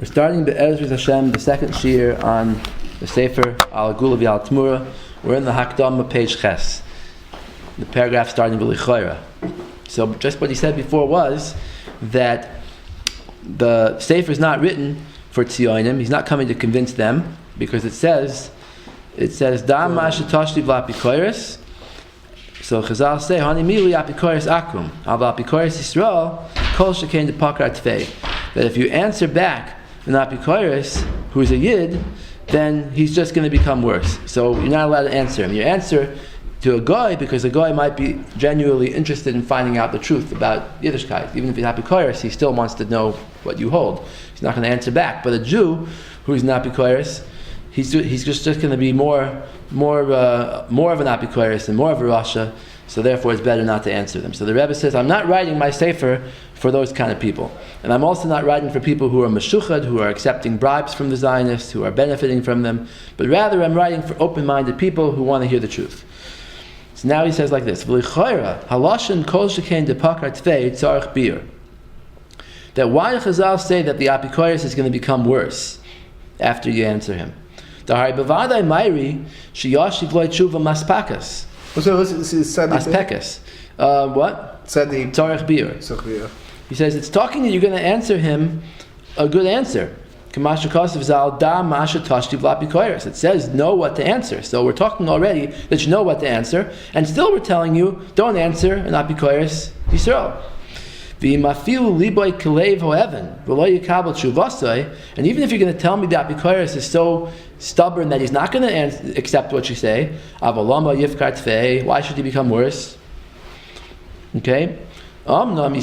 We're starting Be'ezras Hashem, the second shir on the Sefer haGuela v'Al Tmura. We're in the Hakdama, page Ches. The paragraph starting with Lichoira. So just what he said before was that the Sefer is not written for Tzionim. He's not coming to convince them, because it says Dam Masha Tashli V'Apikoris. So Chazal say Hani Mili Apikoris Akum Al Apikoris Yisrael Kol Shekain Depakar Tvei. That if you answer back an Apikoris who is a Yid, then he's just going to become worse. So you're not allowed to answer him. You answer to a guy because a guy might be genuinely interested in finding out the truth about Yiddishkeit. Even if he's Apikoris, he still wants to know what you hold. He's not going to answer back. But a Jew who's not Apikoris, he's just going to be more of an Apikoris and more of a Rasha. So therefore, it's better not to answer them. So the Rebbe says, I'm not writing my Sefer for those kind of people. And I'm also not writing for people who are meshuchad, who are accepting bribes from the Zionists, who are benefiting from them. But rather, I'm writing for open-minded people who want to hear the truth. So now he says like this, haloshen kol shekain depakar tvei tzarich bir. That why Chazal say that the Apikoris is going to become worse after you answer him. Dahari bevadai mairi sheyashiv loy tshuva maspakas. Maspakas. What? Tzarich bir. He says it's talking that you're going to answer him a good answer. It says know what to answer. So we're talking already that you know what to answer, and still we're telling you don't answer an Apikoris Yisrael. And even if you're going to tell me that Apikoris is so stubborn that he's not going to accept what you say, why should he become worse? Okay? Rashi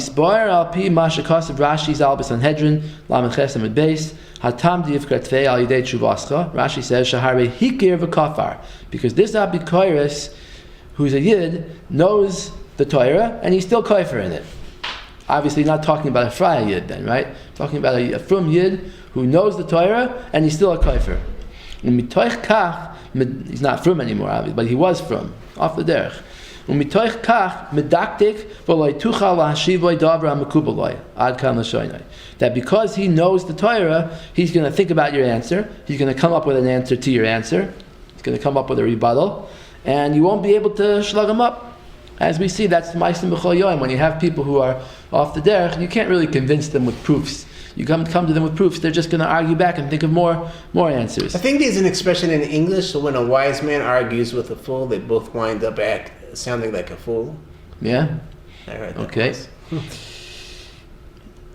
says because this Apikoris, who's a Yid, knows the Torah and he's still kofer in it. Obviously not talking about a Fraya Yid then, right? Talking about a frum Yid who knows the Torah and he's still a kofer. He's not frum anymore, obviously, but he was frum, off the derech. That because he knows the Torah, he's going to think about your answer, he's going to come up with an answer to your answer, he's going to come up with a rebuttal, and you won't be able to shlug him up. As we see, that's the Ma'asim B'chol Yoim. When you have people who are off the derech, you can't really convince them with proofs. You come to them with proofs, they're just going to argue back and think of more answers. I think there's an expression in English, so when a wise man argues with a fool, they both wind up sounding like a fool. Yeah? I heard that. Okay.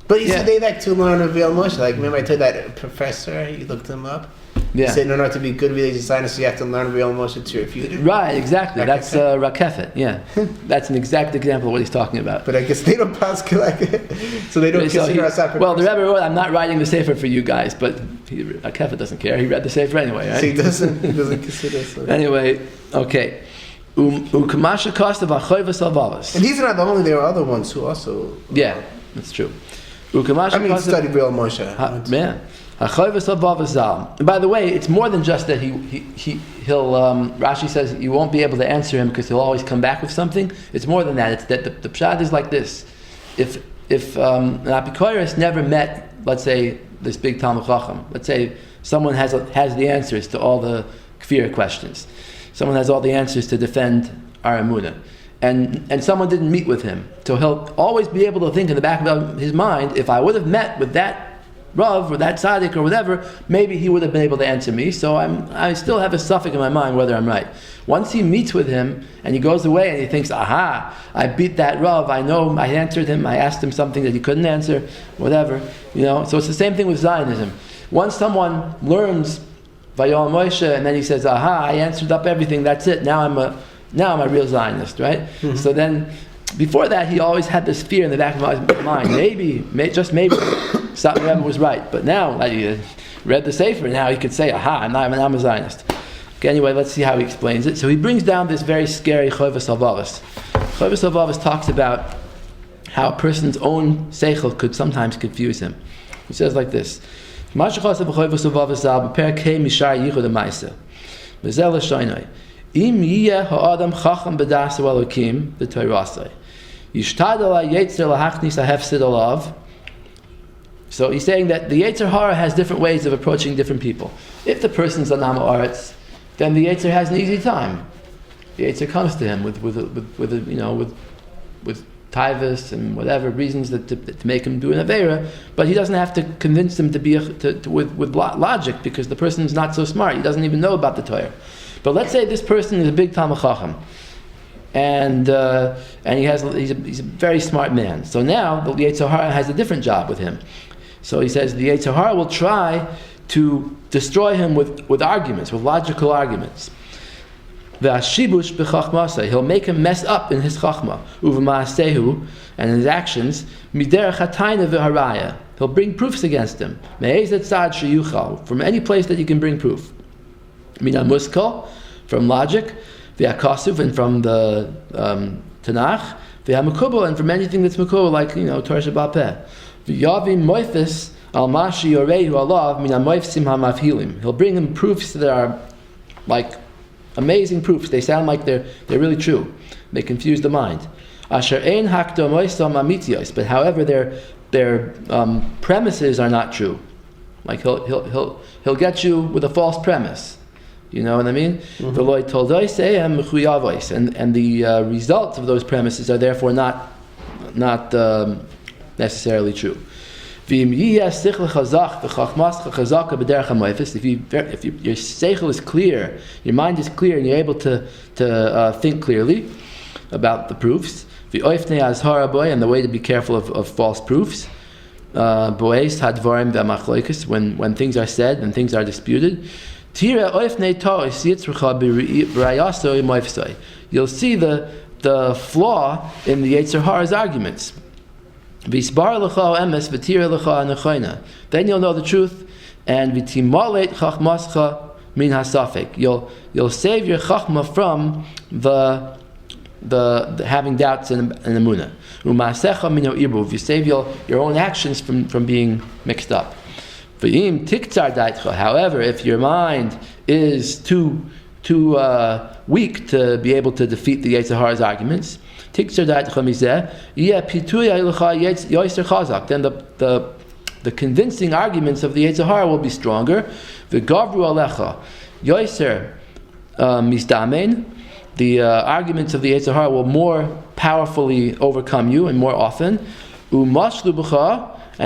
But you see, they like to learn Reveal Moshe. Like, remember I told that professor, you looked him up? Yeah. He said, in order to be good religious scientists, you have to learn Reveal Moshe to refute it. Right, exactly. That's Rakefet, yeah. That's an exact example of what he's talking about. But I guess they don't pass like it. So they don't consider us apocryphal. Well, the Rebbe wrote, I'm not writing the Sefer for you guys, but Rakefet doesn't care. He read the Sefer anyway, right? So he doesn't consider us. Anyway, okay. And he's not the only, there are other ones who also... Yeah, that's true. studied Real Moshe. Yeah. And by the way, it's more than just that he'll Rashi says you won't be able to answer him because he'll always come back with something. It's more than that. It's that the pshat is like this. If an Apikoris never met, let's say, this big Talmud Chacham, let's say someone has the answers to all the kfir questions. Someone has all the answers to defend our emunah. And someone didn't meet with him. So he'll always be able to think in the back of his mind, if I would have met with that Rav or that Tzaddik or whatever, maybe he would have been able to answer me. So I still have a suffix in my mind whether I'm right. Once he meets with him and he goes away and he thinks, aha, I beat that Rav, I know I answered him, I asked him something that he couldn't answer, whatever. So it's the same thing with Zionism. Once someone learns Vayol Moshe and then he says, aha, I answered up everything, that's it, now I'm a real Zionist, right? Mm-hmm. So then, before that, he always had this fear in the back of his mind. Maybe, Satmar Rebbe was right. But now, that he read the Sefer, now he could say, aha, I'm a Zionist. Okay, anyway, let's see how he explains it. So he brings down this very scary Chovas Halvavos. Chovas Halvavos talks about how a person's own seichel could sometimes confuse him. He says like this, Im yeh ha'adam chacham b'das Elokim b'toirasei, yishtadel ha'yetzer lahachnis ha'hefsid alav. So he's saying that the Yetzer Hara has different ways of approaching different people. If the person's an Am Haaretz, then the Yetzer has an easy time. The Yetzer comes to him with taivas and whatever reasons to make him do an aveira, but he doesn't have to convince him to be with logic, because the person is not so smart. He doesn't even know about the Torah. But let's say this person is a big Talmid Chacham, and he's a very smart man. So now the Yetzer Hara has a different job with him. So he says the Yetzer Hara will try to destroy him with arguments, with logical arguments. V'ashibush b'chachmasa, he'll make him mess up in his chachma, uv'maasehu, and in his actions, miderech hatayna v'haraya, he'll bring proofs against him, me'ezet tzad sheyuchal, from any place that you can bring proof. Mina muskal, from logic, v'akasuv, and from the Tanakh, v'hamukubal, and from anything that's mukubal, like Torah Sheba'al Peh. V'yavim moifis al mashi yorehu alav mina moifsim hamavhilim, he'll bring him proofs that are like amazing proofs. They sound like they're really true. They confuse the mind. Asher ein hakdomoisam amitiyos, but however their premises are not true. Like he'll get you with a false premise. You know what I mean? V'loi toldoiseihem mechuyavois, and the results of those premises are therefore not necessarily true. If your seichel is clear, your mind is clear, and you're able to think clearly about the proofs, and the way to be careful of false proofs, when things are said and things are disputed, you'll see the flaw in the Yetzer Hara's arguments. Then you'll know the truth, and you'll save your chachma from the having doubts and emunah. You save your own actions from being mixed up. However, if your mind is too weak to be able to defeat the Yetzer Hara's arguments, then the convincing arguments of the Yetzer Hara will be stronger. The arguments of the Yetzer Hara will more powerfully overcome you and more often. And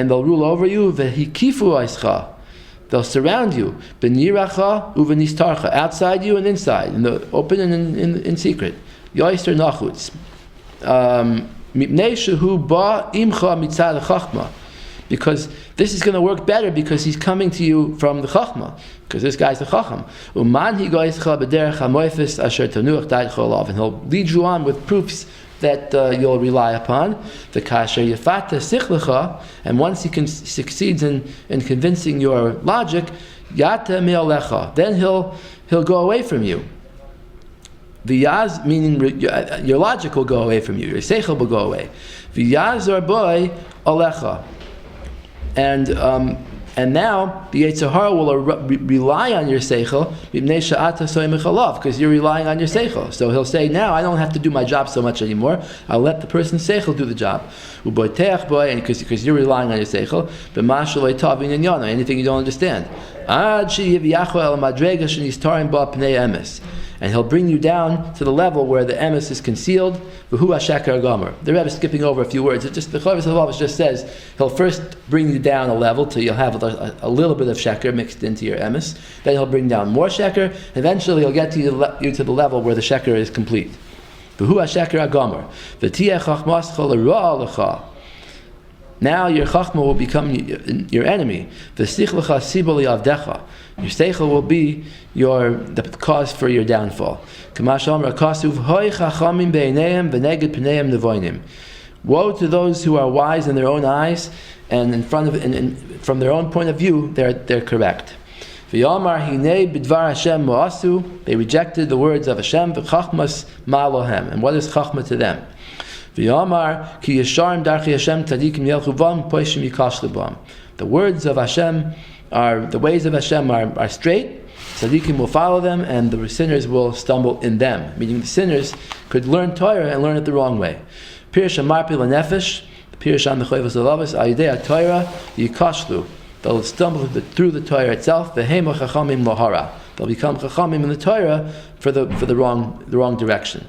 they'll rule over you. They'll surround you. Outside you and inside, in the open and in secret. Yoister nachutz. Because this is going to work better, because he's coming to you from the chachma, because this guy's the chacham. And he'll lead you on with proofs that you'll rely upon. And once he succeeds in convincing your logic, then he'll go away from you. V'yaz, meaning your logic will go away from you, your seichel will go away. V'yazor boy alecha, and now the Yetzer Hara will rely on your seichel, because you're relying on your seichel. So he'll say, now I don't have to do my job so much anymore. I'll let the person's seichel do the job. And because you're relying on your seichel, anything you don't understand. And he'll bring you down to the level where the emes is concealed. The Rebbe is skipping over a few words. The Chovos just says he'll first bring you down a level till you'll have a little bit of sheker mixed into your emes. Then he'll bring down more sheker. Eventually he'll get you to the level where the sheker is complete. Now your chachma will become your enemy. Your seichel will be the cause for your downfall. Woe to those who are wise in their own eyes, and from their own point of view, they're correct. They rejected the words of Hashem. And what is chachma to them? The words of Hashem the ways of Hashem are straight. Tzaddikim will follow them, and the sinners will stumble in them. Meaning the sinners could learn Torah and learn it the wrong way. Pirush Marpi L'Nefesh, Pirshan the Chovos Halavos Ayidei Torah Yikashlu. They'll stumble through the Torah itself. V'hema chachamim lahara. They'll become chachamim in the Torah for the wrong direction.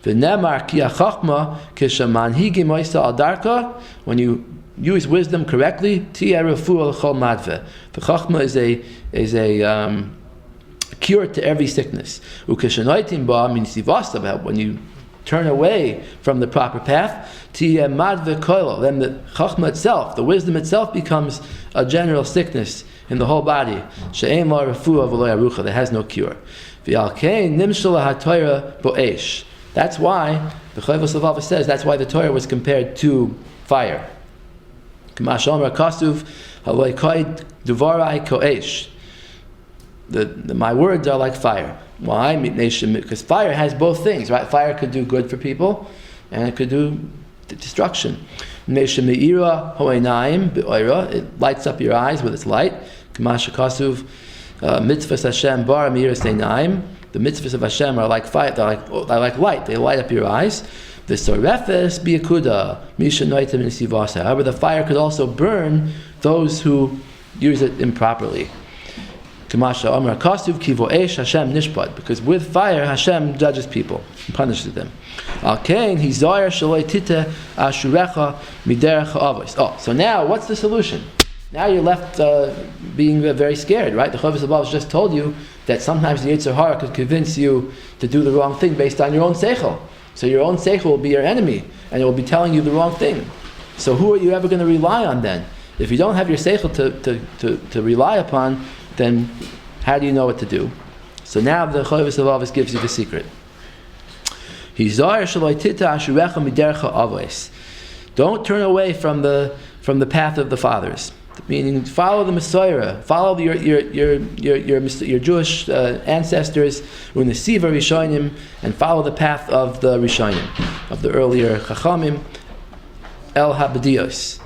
V'nemar ki hachachma kishamanhigi moisa al darka. When you use wisdom correctly, tiyeh refuah l'chol madve. The chachma is a cure to every sickness. Ukeshanoitim ba means sivasta. When you turn away from the proper path, tiyeh madve koilo. Then the chachma itself, the wisdom itself, becomes a general sickness in the whole body. She'ein la refuah v'lo yarucha. That has no cure. V'al kein nimshal haTorah bo'esh. That's why the Chovos Halavos says that's why the Torah was compared to fire. K'ma she'omer kasuv haloi koid duvarai ko'esh. My words are like fire. Why? Because fire has both things, right? Fire could do good for people, and it could do destruction. It lights up your eyes with its light. K'ma mitzvahs Hashem bar miras einayim. The mitzvahs of Hashem are like fire. They're like light. They light up your eyes. The sorefes biyakuda misha noitem nisivasa. However, the fire could also burn those who use it improperly. Kamasha Amar Kasuv Kivo Eish Hashem Nishpad, because with fire Hashem judges people and punishes them. Al Kain Hizayar Shaloi Tite Ashurecha Miderech Avos. Oh, so now what's the solution? Now you're left being very scared, right? The Chovos Halavos just told you that sometimes the Yetzer Hara could convince you to do the wrong thing based on your own seichel. So your own seichel will be your enemy, and it will be telling you the wrong thing. So who are you ever going to rely on then? If you don't have your seichel to rely upon, then how do you know what to do? So now the Chovos Halavos gives you the secret. Don't turn away from the path of the fathers. Meaning, follow the Messiah, follow your Jewish ancestors, Unesiva Rishonim, and follow the path of the Rishonim, of the earlier Chachamim, El Habedios.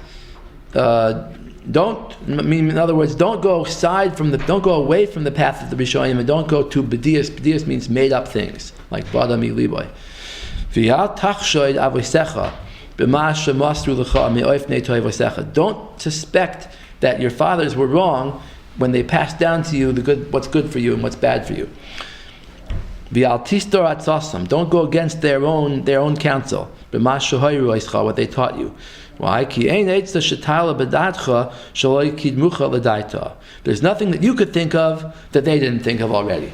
In other words, don't go away from the path of the Rishonim, and don't go to Bedias. Bedias means made up things, like Badami Liboy. Don't suspect that your fathers were wrong when they passed down to you what's good for you and what's bad for you. Don't go against their own counsel. What they taught you. Why? There's nothing that you could think of that they didn't think of already.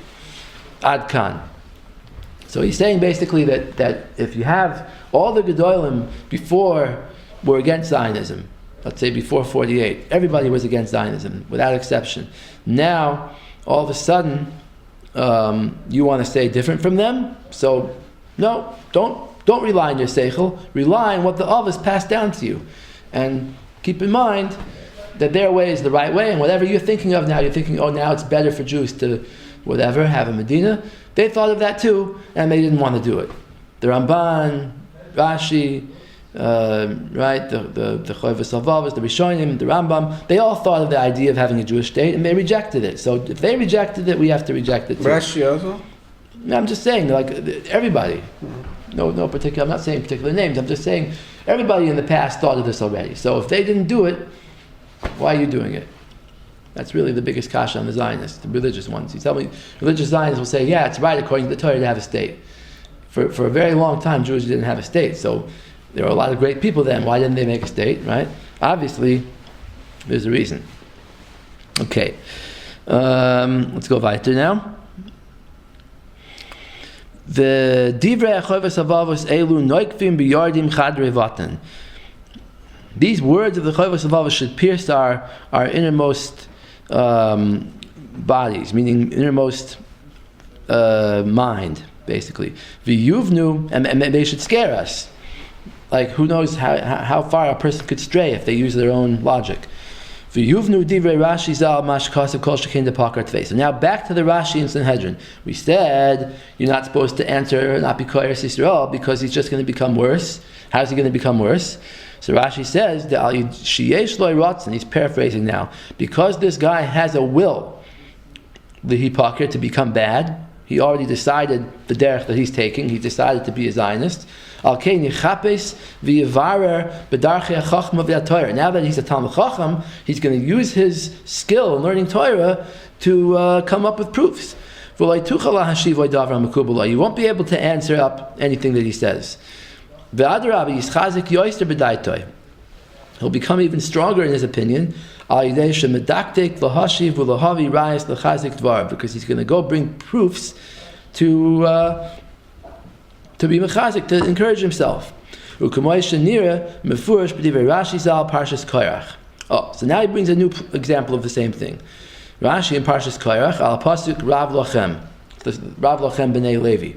Ad kan. So he's saying basically that if you have all the Gedolim before were against Zionism, let's say before 48, everybody was against Zionism without exception. Now, all of a sudden, you want to stay different from them. So, no, don't rely on your seichel. Rely on what the Avos passed down to you, and keep in mind that their way is the right way. And whatever you're thinking of now, you're thinking, oh, now it's better for Jews to whatever have a Medina. They thought of that too, and they didn't want to do it. The Ramban, Rashi, right, the Chovos Halavos, the Rishonim, the Rambam, they all thought of the idea of having a Jewish state, and they rejected it. So if they rejected it, we have to reject it too. Rashi also? I'm just saying, like everybody. No particular. I'm not saying particular names. I'm just saying everybody in the past thought of this already. So if they didn't do it, why are you doing it? That's really the biggest kasha on the Zionists, the religious ones. You tell me, religious Zionists will say, yeah, it's right according to the Torah to have a state. For a very long time, Jews didn't have a state. So there were a lot of great people then. Why didn't they make a state, right? Obviously, there's a reason. Okay. Let's go weiter now. The divrei Chovos Halavos elu noikvim biyardim chadrei vatan. These words of the Chovos Halavos should pierce our innermost bodies, meaning innermost mind, basically. V'yuvnu, and they should scare us. Like, who knows how far a person could stray if they use their own logic. V'yuvnu divrei Rashi zal mashkasav kol shekin depakar tvei. So now back to the Rashi in Sanhedrin. We said you're not supposed to answer not be koyres Yisrael because he's just going to become worse. How's he going to become worse? So Rashi says that sheyesh loy ratzon. He's paraphrasing now. Because this guy has a will, the hypocrite, to become bad, He already decided the derech that he's taking. He decided to be a Zionist. Now that he's a Talmid Chacham, he's going to use his skill in learning Torah to come up with proofs. You won't be able to answer up anything that he says. He'll become even stronger in his opinion because he's going to go bring proofs to be mechazik, to encourage himself. So now he brings a new example of the same thing. Rashi in Parshas Korach, al pasuk Rav Lochem b'nei Levi.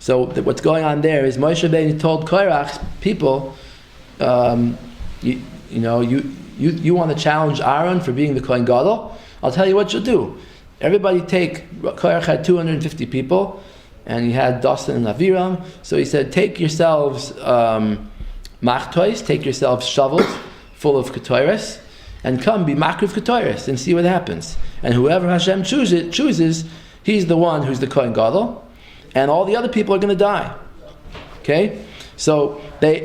So what's going on there is Moshe Rabbeinu told Korach's people, you want to challenge Aaron for being the Kohen Gadol? I'll tell you what you'll do. Everybody Korach had 250 people, and he had Dasan and Aviram. So he said, take yourselves machtois, take yourselves shovels full of ketores, and come be makriv ketores and see what happens. And whoever Hashem chooses, he's the one who's the Kohen Gadol, and all the other people are going to die. Okay, so they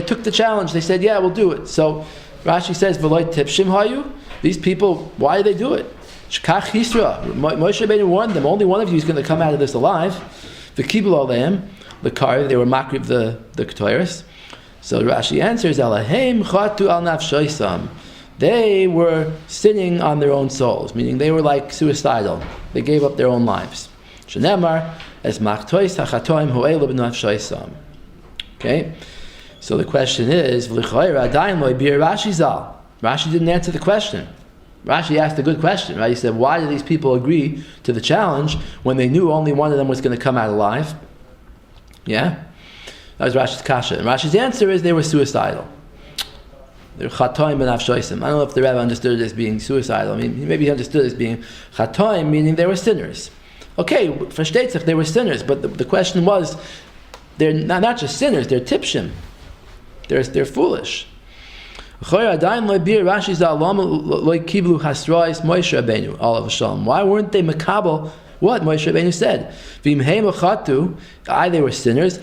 took the challenge. They said, "Yeah, we'll do it." So Rashi says, "V'loy tipshim hayu." These people, why do they do it? Shkach Yisra. Moshe Rabbeinu warned them. Only one of you is going to come out of this alive. The kibul aleim, the kar. They were makriv the ketores. So Rashi answers, Eloheim chatu al nafshoisam. They were sinning on their own souls, meaning they were like suicidal. They gave up their own lives. Shenemar es machtois hachatoim ho'elu b'nafshoisam. Okay, so the question is, v'lichoyra adayin lo bir Rashi zal. Rashi didn't answer the question. Rashi asked a good question, right? He said, why did these people agree to the challenge when they knew only one of them was going to come out alive? Yeah? That was Rashi's kasha. And Rashi's answer is they were suicidal. They're chatoim b'nafshoisim. I don't know if the Rebbe understood it as being suicidal. I mean, maybe he understood it as being chatoim, meaning they were sinners. Okay, versteht sich, they were sinners, but the question was, they're not just sinners, they're tipshim. They're foolish. Why weren't they makabel what Moshe Rabbeinu said? They were sinners.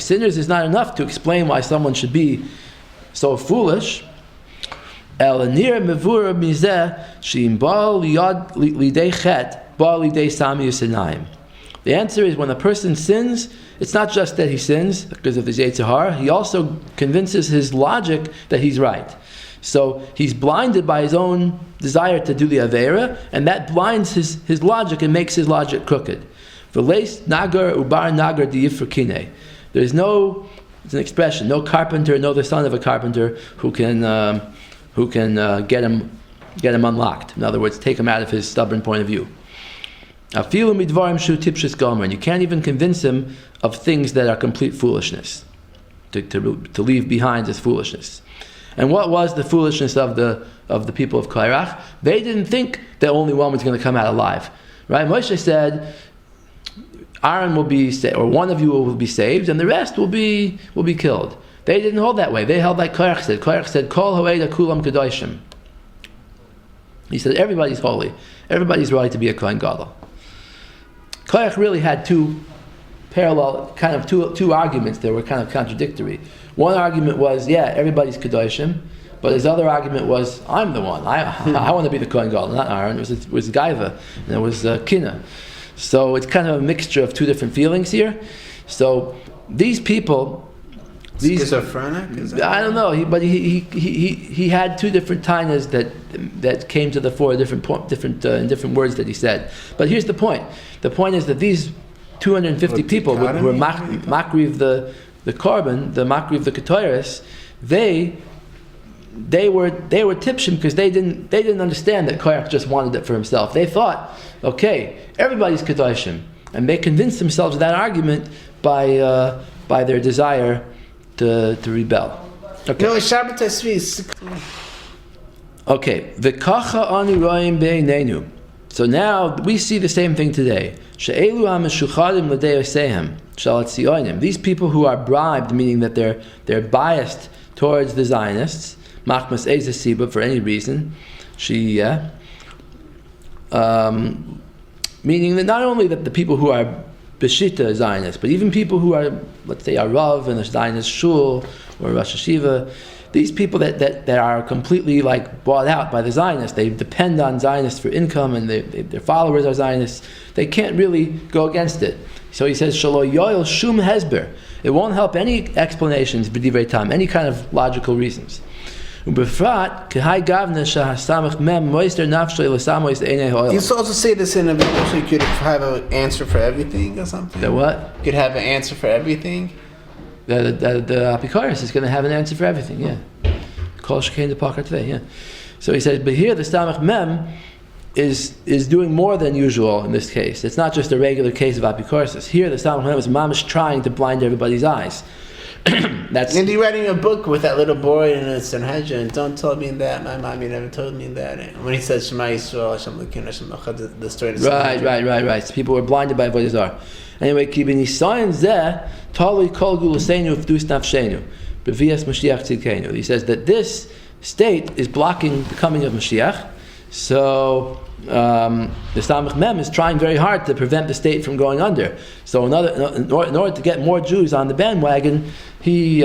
Sinners is not enough to explain why someone should be so foolish. The answer is, when a person sins, it's not just that he sins because of his Yetzer Hara, he also convinces his logic that he's right. So he's blinded by his own desire to do the Aveira, and that blinds his logic and makes his logic crooked. There's no, it's an expression, no carpenter, no the son of a carpenter who can get him unlocked. In other words, take him out of his stubborn point of view. You can't even convince him of things that are complete foolishness, to leave behind as foolishness. And what was the foolishness of the people of Korach? They didn't think that only one was going to come out alive. Right? Moshe said, Aaron will be saved, or one of you will be saved, and the rest will be killed. They didn't hold that way. They held like Korach said. Korach said, Kol ho'eda kulam kedoshim. He said, everybody's holy. Everybody's right to be a Kohen Gadol. Korach really had two arguments that were kind of contradictory. One argument was, yeah, everybody's Kedoshim, but his other argument was, I'm the one. I want to be the Kohen Gadol, not Aaron. It was Gaiva, and it was Kina. So it's kind of a mixture of two different feelings here. So these people, schizophrenic? I don't know, but he had two different tainas that came to the fore, different words that he said. But here's the point. The point is that these 250 people who were makriv the carbon, the makriv the ketoris, they were tipshim because they didn't understand that Korach just wanted it for himself. They thought, okay, everybody's kedoshim, and they convinced themselves of that argument by their desire to rebel. Okay. No, Shabbat Esvi. Okay. V'kacha anu roim beinenu. So now we see the same thing today. She'elu ha'meshuchadim l'deyosehem shal tzionim. These people who are bribed, meaning that they're biased towards the Zionists, machmas eza siba, for any reason, she meaning that not only that the people who are Beshita Zionists, but even people who are, let's say, a Rav in a Zionist shul or Rosh Hashiva, these people that are completely like bought out by the Zionists, they depend on Zionists for income, and their followers are Zionists, they can't really go against it. So he says, Shalo yoel shum hesber. It won't help any explanations, b'divrei tam, any kind of logical reasons. You also say this in a video so you could have an answer for everything or something? The what? You could have an answer for everything? The Apikoros is going to have an answer for everything, yeah. Kol shekein depakar tvei, yeah. So he says, but here the Samach Mem is doing more than usual in this case. It's not just a regular case of Apikoros. Here the Samach Mem is mamish trying to blind everybody's eyes. That's and you're writing a book with that little boy in a Sanhedrin, and don't tell me that, my mommy never told me that. And when he says Shema Yisrael, Hashem Elokeinu, Hashem Echad, the story of the Right. So people were blinded by Avodah Zarah. Anyway, ki b'nisayon zeh talui kol gulasenu v'dus nafshenu b'vias Mashiach tzidkenu. He says that this state is blocking the coming of Mashiach. So the Samach Mem is trying very hard to prevent the state from going under. So in order to get more Jews on the bandwagon, he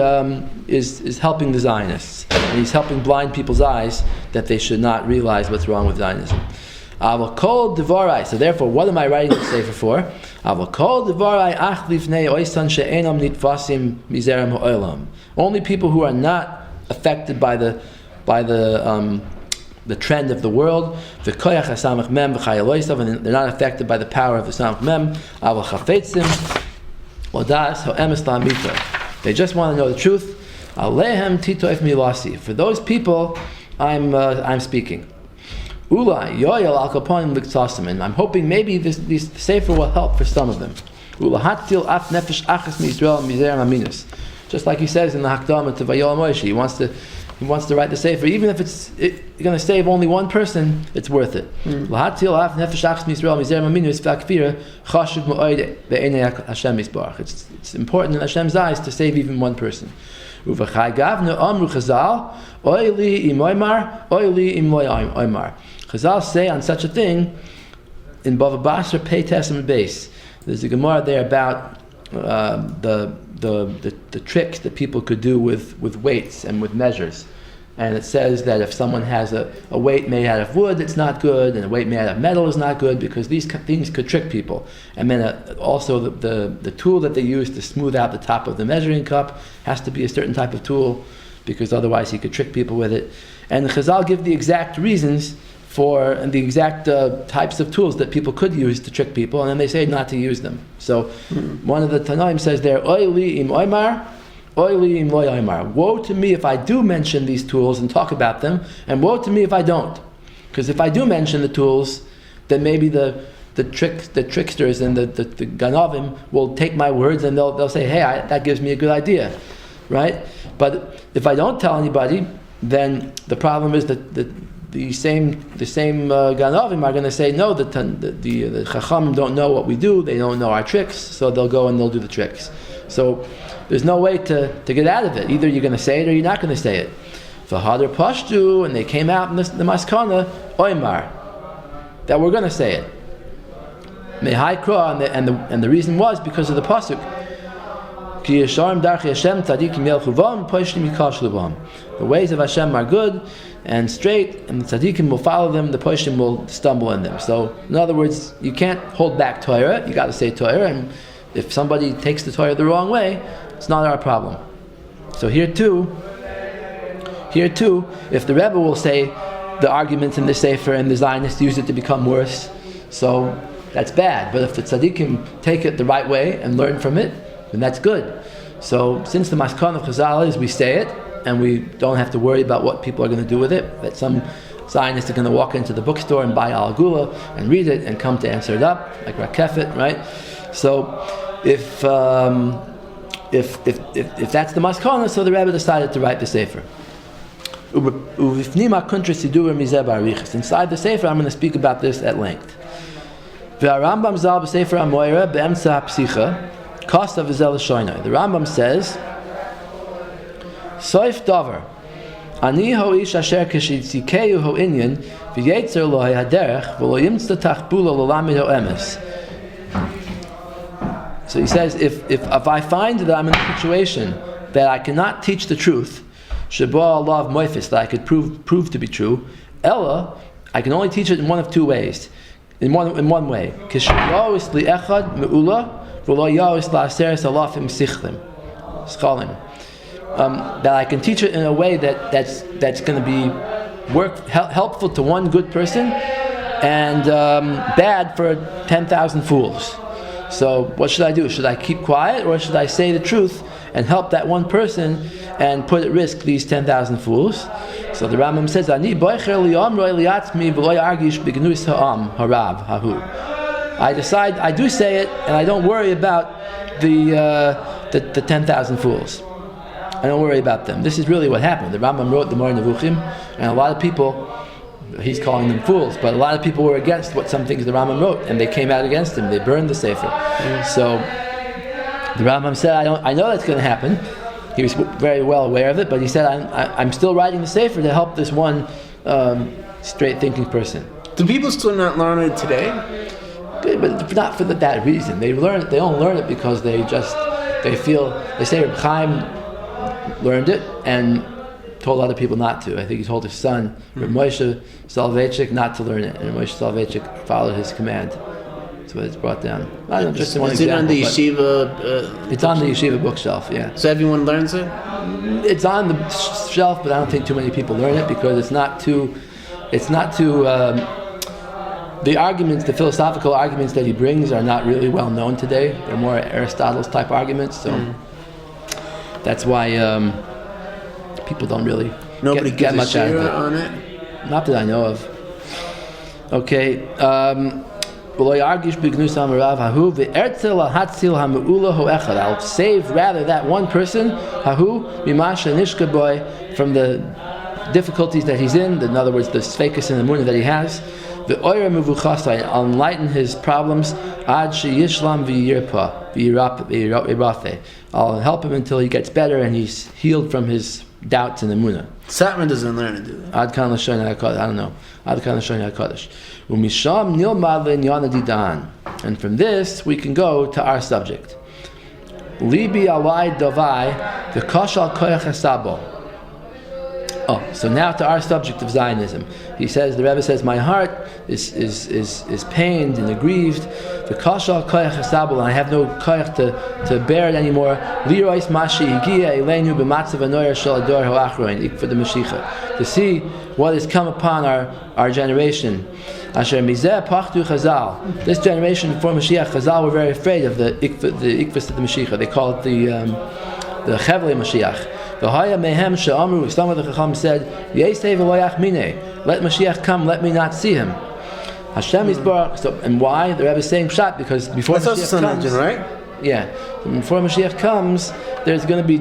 is helping the Zionists. And he's helping blind people's eyes that they should not realize what's wrong with Zionism. Avakol devarai. So therefore, what am I writing this sefer for? Avakol devarai ach lifnei oisan she'enam nitvasim mizerem ha'olam. Only people who are not affected by the trend of the world, and they're not affected by the power of the Samach Mem. They just want to know the truth. For those people, I'm speaking. And I'm hoping maybe this sefer will help for some of them. Just like he says in the Hakdama to Vayol Moshe, he wants to write the sefer, even if it's going to save only one person, it's worth it. It's important in Hashem's eyes to save even one person. Chazal say on such a thing in Bava Basra Pei Tesam Beis. There's a Gemara there about the tricks that people could do with weights and with measures. And it says that if someone has a weight made out of wood, it's not good, and a weight made out of metal is not good, because these things could trick people. And then also the tool that they use to smooth out the top of the measuring cup has to be a certain type of tool, because otherwise he could trick people with it. And the Chazal give the exact reasons for and the exact types of tools that people could use to trick people, and then they say not to use them. So one of the Tanaim says there, Oy li im oymar, oy li im lo oymar. Woe to me if I do mention these tools and talk about them, and woe to me if I don't. Because if I do mention the tools, then maybe the tricksters and the ganavim will take my words and they'll say, hey, that gives me a good idea, right? But if I don't tell anybody, then the problem is that the same ganavim are going to say, no, the chachamim don't know what we do, they don't know our tricks, so they'll go and they'll do the tricks. So there's no way to get out of it. Either you're going to say it or you're not going to say it. V'hadar pashtu, and they came out in the maskana, oymar, that we're going to say it. Mehaikra, and the reason was because of the pasuk. Ki yesharim darchei Hashem tzadikim yelchuvam, poishlim yikashluvam. The ways of Hashem are good and straight, and the tzaddikim will follow them, the poishlim will stumble in them. So, in other words, you can't hold back Torah, you got to say Torah, and if somebody takes the Torah the wrong way, it's not our problem. So here too, if the rebbe will say the arguments in the sefer and the Zionists use it to become worse, so that's bad. But if the tzaddikim take it the right way and learn from it, then that's good. So since the maskan of Chazal is we say it, and we don't have to worry about what people are going to do with it, that some Zionists are going to walk into the bookstore and buy haGuela and read it and come to answer it up, like Rakefet, right? So if that's the maskana, so the Rebbe decided to write the sefer. Inside the sefer, I'm going to speak about this at length. The Rambam says, Soif davar, Ani ho ish asher kishitzikeyu ho inyan v'yetzer lo haderech v'lo yimtza tachbula l'lamid ho emes. So he says, if I find that I'm in a situation that I cannot teach the truth, sheba Allah of moifis, that I could prove to be true, Ella, I can only teach it in one of two ways. In one way. Kishayaos li'echad me'ula v'lo yaos la'aseres alafim sichlim. Schalim. That I can teach it in a way that's going to be helpful to one good person and bad for 10,000 fools. So what should I do? Should I keep quiet, or should I say the truth and help that one person and put at risk these 10,000 fools? So the Rambam says, "Ani boicher liyamroi liatzmi v'lo yargish b'gnus ha'am harav hahu." I decide, I do say it, and I don't worry about the 10,000 fools. I don't worry about them. This is really what happened. The Rambam wrote the Moreh Nevuchim, and a lot of people, he's calling them fools, but a lot of people were against what some things the Rambam wrote, and they came out against him. They burned the Sefer. So the Rambam said, I know that's going to happen. He was very well aware of it, but he said, I'm still writing the Sefer to help this one straight-thinking person. Do people still not learn it today? Good, but not for that reason. They don't learn it because they say Reb Chaim learned it and told other people not to. I think he told his son, Reb Moshe Solovechik, not to learn it, and Moshe Solovechik followed his command. That's what it's brought down. I don't know, just one example. Is it on the yeshiva? It's on the yeshiva bookshelf, yeah. So everyone learns it? It's on the shelf, but I don't think too many people learn it because it's not too. The arguments, the philosophical arguments that he brings are not really well known today. They're more Aristotle's type arguments, so that's why people don't really get much out of it. On it? Not that I know of. Okay. I'll save rather that one person from the difficulties that he's in other words, the sfeikus and the munah that he has. I'll enlighten his problems. I'll help him until he gets better and he's healed from his doubts and the munah. Satmar doesn't learn to do that. I don't know. And from this we can go to our subject. Libi alai davai v'kashal koyach hasabo. So now to our subject of Zionism. He says, the Rebbe says, my heart is pained and aggrieved. V'kashal koyach hasabo, and I have no koyach to bear it anymore. Lirois mashi higia elenu b'matzav anoyer shel ador ha'achroin ikva de Mashiach. To see what has come upon our generation. Asher mizeh pachtu Chazal. This generation before Mashiach, Chazal were very afraid of the ikvus of the Mashiach. They call it the Chevlei Mashiach. V'haya mehem she'amru. Some of the Chacham said, Yesei v'lo yachminei. Let Mashiach come, let me not see him. Hashem Yisbarach. So, and why? The Rebbe is saying pshat because before Mashiach comes, right? Yeah. Before Mashiach comes, there's going to be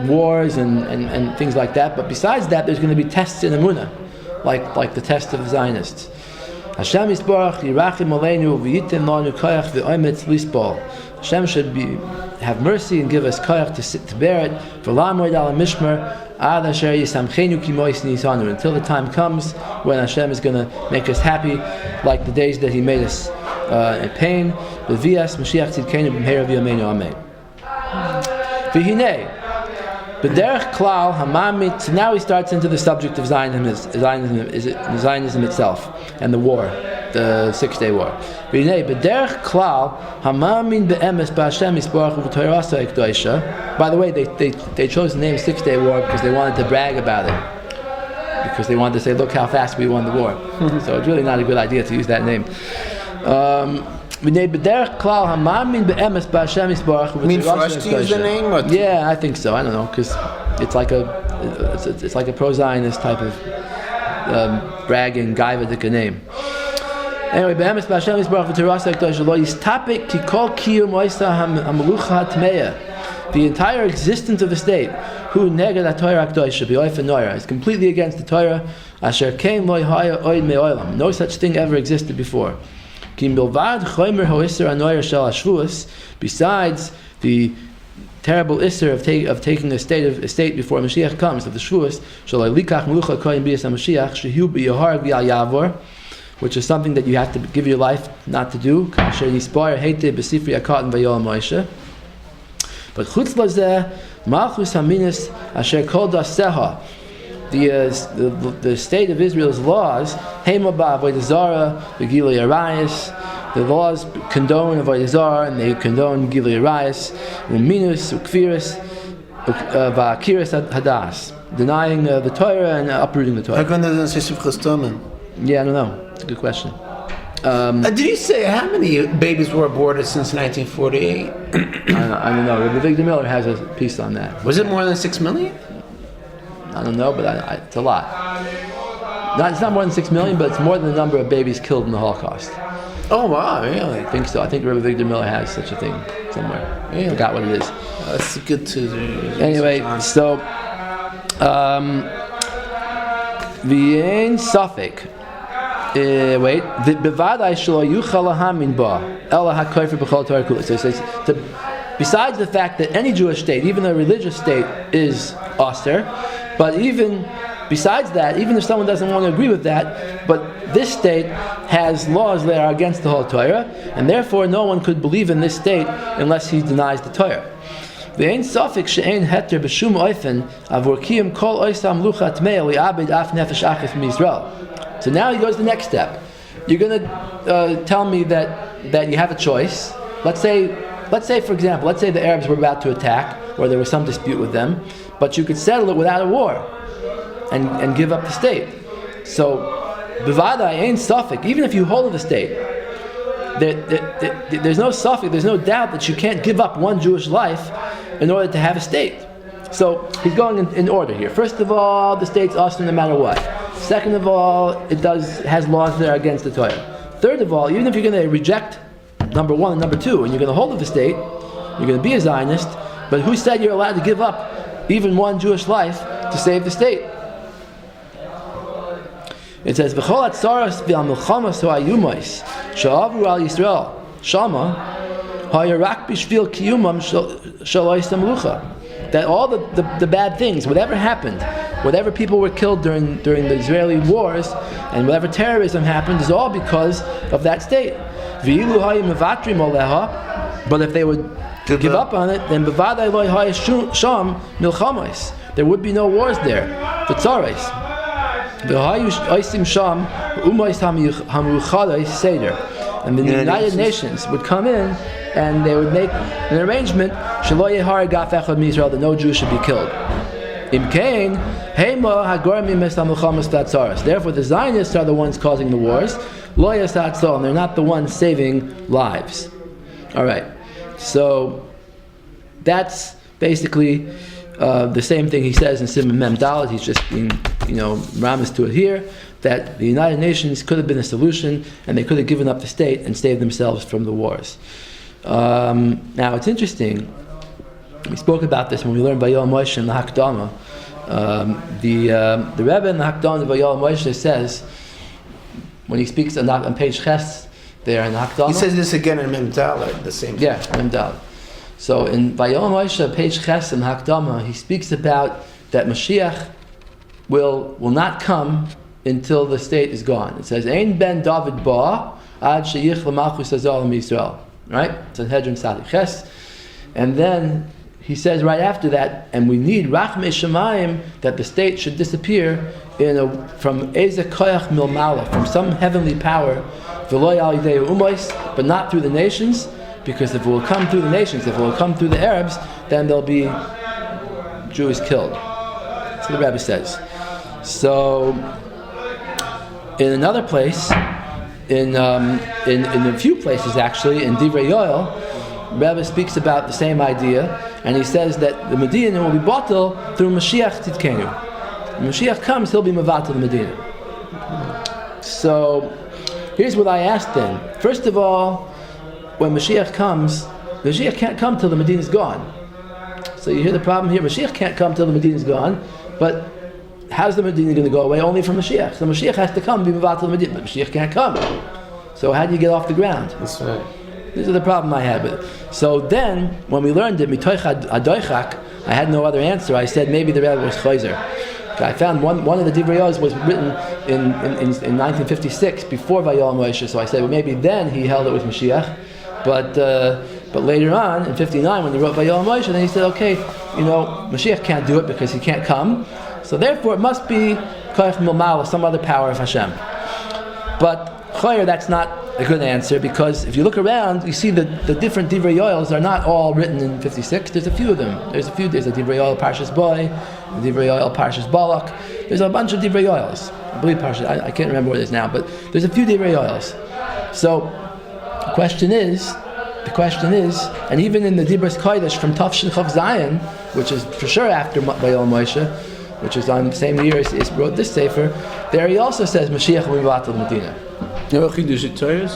wars and things like that. But besides that, there's going to be tests in Emunah, like the test of the Zionists. Hashem Yisbarach yirachim aleinu v'yitim lanu koyach v'oimetz lisbol. Hashem should have mercy and give us koyach to bear it. V'lamoid ala mishmer ad asher yisamchenu ki mois nisanu, until the time comes when Hashem is going to make us happy, like the days that He made us in pain. V'vias Mashiach tzidkenu b'mheira v'yameinu amen. V'hinei b'derech klal hamamit. So now he starts into the subject of Zionism itself and the war, the 6-day war. V'hinei b'derech klal hamamin be'emes b'Hashem yisbarach u'v'toyrasa ekdoisha. By the way, they chose the name 6-day war because they wanted to brag about it, because they wanted to say, look how fast we won the war. So it's really not a good idea to use that name. Mean for us to use the name? Or yeah, I think so. I don't know, because it's like a pro-Zionist type of bragging gaivadik name. Anyway, be'emes b'Hashem yisbarach v'torasa ha'kedoshah lo yistapik ki kol kiyum oisa ha'melucha ha'tmeya. The entire existence of the state, who neged ha'Torah ha'kedoshah b'oifen noira, is completely against the Torah. Asher kein lo haya oid me'olam. No such thing ever existed before. Besides the terrible isser of taking a state before Mashiach comes, of the Shavuos, shaloi likach melucha koyin b'yas Mashiach shehu b'yahar v'al yavor, which is something that you have to give your life not to do. Kasher yispar heite b'sifri akatan v'yol Moshe. But chutz lazeh malchus haminis asher kol daseha, the state of Israel's laws, hema ba'avodah zara v'gilui arayis. The laws condone avodah zara and they condone gilui arayis, uminus ukfiris va'akiris hadas, denying the Torah and uprooting the Torah. How come doesn't say Sivchas Tomen? Yeah, I don't know. It's a good question. Did you say how many babies were aborted since 1948? I don't know. Rebbe Victor Miller has a piece on that. Was it more than 6 million? I don't know, but it's a lot. It's not more than 6 million, but it's more than the number of babies killed in the Holocaust. Oh wow, really? I think so. I think Rebbe Victor Miller has such a thing somewhere. Really? I forgot what it is. That's good to do. Anyway, so v'yein safek. Wait. Bevadai shelo yuchal lahamin ba ela hakofer b'chol Torah kula. So it says, besides the fact that any Jewish state, even a religious state, is austere, but even besides that, even if someone doesn't want to agree with that, but this state has laws that are against the whole Torah, and therefore no one could believe in this state unless he denies the Torah. V'ein safek she'ein heter b'shum oifen avur kiyum kol oisam lucha tmei li'abed af nefesh achas m'Yisrael. So now he goes to the next step. You're going to tell me that you have a choice. Let's say, for example, let's say the Arabs were about to attack, or there was some dispute with them, but you could settle it without a war, and give up the state. So, b'vadai ein safek, even if you hold the state, there's no safek, there's no doubt that you can't give up one Jewish life in order to have a state. So he's going in order here. First of all, the state's awesome no matter what. Second of all, it has laws that are against the Torah. Third of all, even if you're going to reject number one and number two, and you're going to hold of the state, you're going to be a Zionist, but who said you're allowed to give up even one Jewish life to save the state? It says, "V'chol atzaros v'al milchamas ha'ayumos she'avru al Yisrael shama ha'yarak b'shvil kiyumam shel oisam lucha." That all the bad things, whatever happened, whatever people were killed during the Israeli wars, and whatever terrorism happened, is all because of that state. V'ilu ha'yim mevatrim oleha, but if they would give up on it, then b'vadai lo ha'y sham milchamos. There would be no wars there. V'tzares. V'ha'yu oisim sham u'mois ha'muchadai seder. And the United Nations would come in and they would make an arrangement that no Jew should be killed. Therefore the Zionists are the ones causing the wars, and they're not the ones saving lives. Alright, so that's basically the same thing he says in Simon Mem Dalet. He's just being, ramiz to it here, that the United Nations could have been a solution, and they could have given up the state and saved themselves from the wars. Now it's interesting. We spoke about this when we learned Vayol Moshe in the Hakdama. The Rebbe in the Hakdama of Vayol Moshe says, when he speaks on page Ches there in the Hakdama. He says this again in Mem Dalet, the same thing. Yeah, Mem Dalet. So in Vayol Moshe, page Ches in the Hakdama, he speaks about that Mashiach will not come until the state is gone. It says, Ein ben David ba ad sheyich l'malchus hazal Yisrael. Right? Sanhedrin Sadi Ches. And then he says right after that, and we need Rachmei Shemayim, that the state should disappear from Eze Koyach Milmala, from some heavenly power, V'lo al yidei umois, but not through the nations, because if it will come through the nations, if it will come through the Arabs, then there'll be Jews killed. That's what the Rebbe says. So, in another place, in a few places actually, in Divrei Yoel, Rebbe speaks about the same idea, and he says that the Medina will be batel through Mashiach Tzidkenu. When Mashiach comes, he'll be mevatel the Medina. So, here's what I asked then. First of all, when Mashiach comes, Mashiach can't come till the Medina is gone. So you hear the problem here. Mashiach can't come till the Medina is gone, but how's the Medina going to go away? Only from Mashiach. So Mashiach has to come, be mevatel the Medina, but Mashiach can't come. So how do you get off the ground? That's right. This is the problem I had with it. So then, when we learned it, mitoich hadoichak, I had no other answer. I said maybe the Rebbe was chayzer. I found one of the Divrei Yoels was written in 1956 before Vayol Moshe. So I said, well, maybe then he held it was Mashiach, but later on in 59 when he wrote Vayol Moshe, then he said, okay, Mashiach can't do it because he can't come. So therefore, it must be koach milmala, some other power of Hashem. But chayr, that's not a good answer, because if you look around, you see the different Divrei Yoels are not all written in 56. There's a few of them. There's a Divrei Yoel Parshas Boy, a Divrei Yoel Parshas Balak. There's a bunch of Divrei Yoels. I believe Parshas, I can't remember what it is now, but there's a few Divrei Yoels. So the question is, and even in the Dibros Kodesh from Tafshin Chav Zayin, which is for sure after Vayol Moshe, which is on the same year as he wrote this sefer, there he also says Mashiach will be batal Medina. Chidush Torah?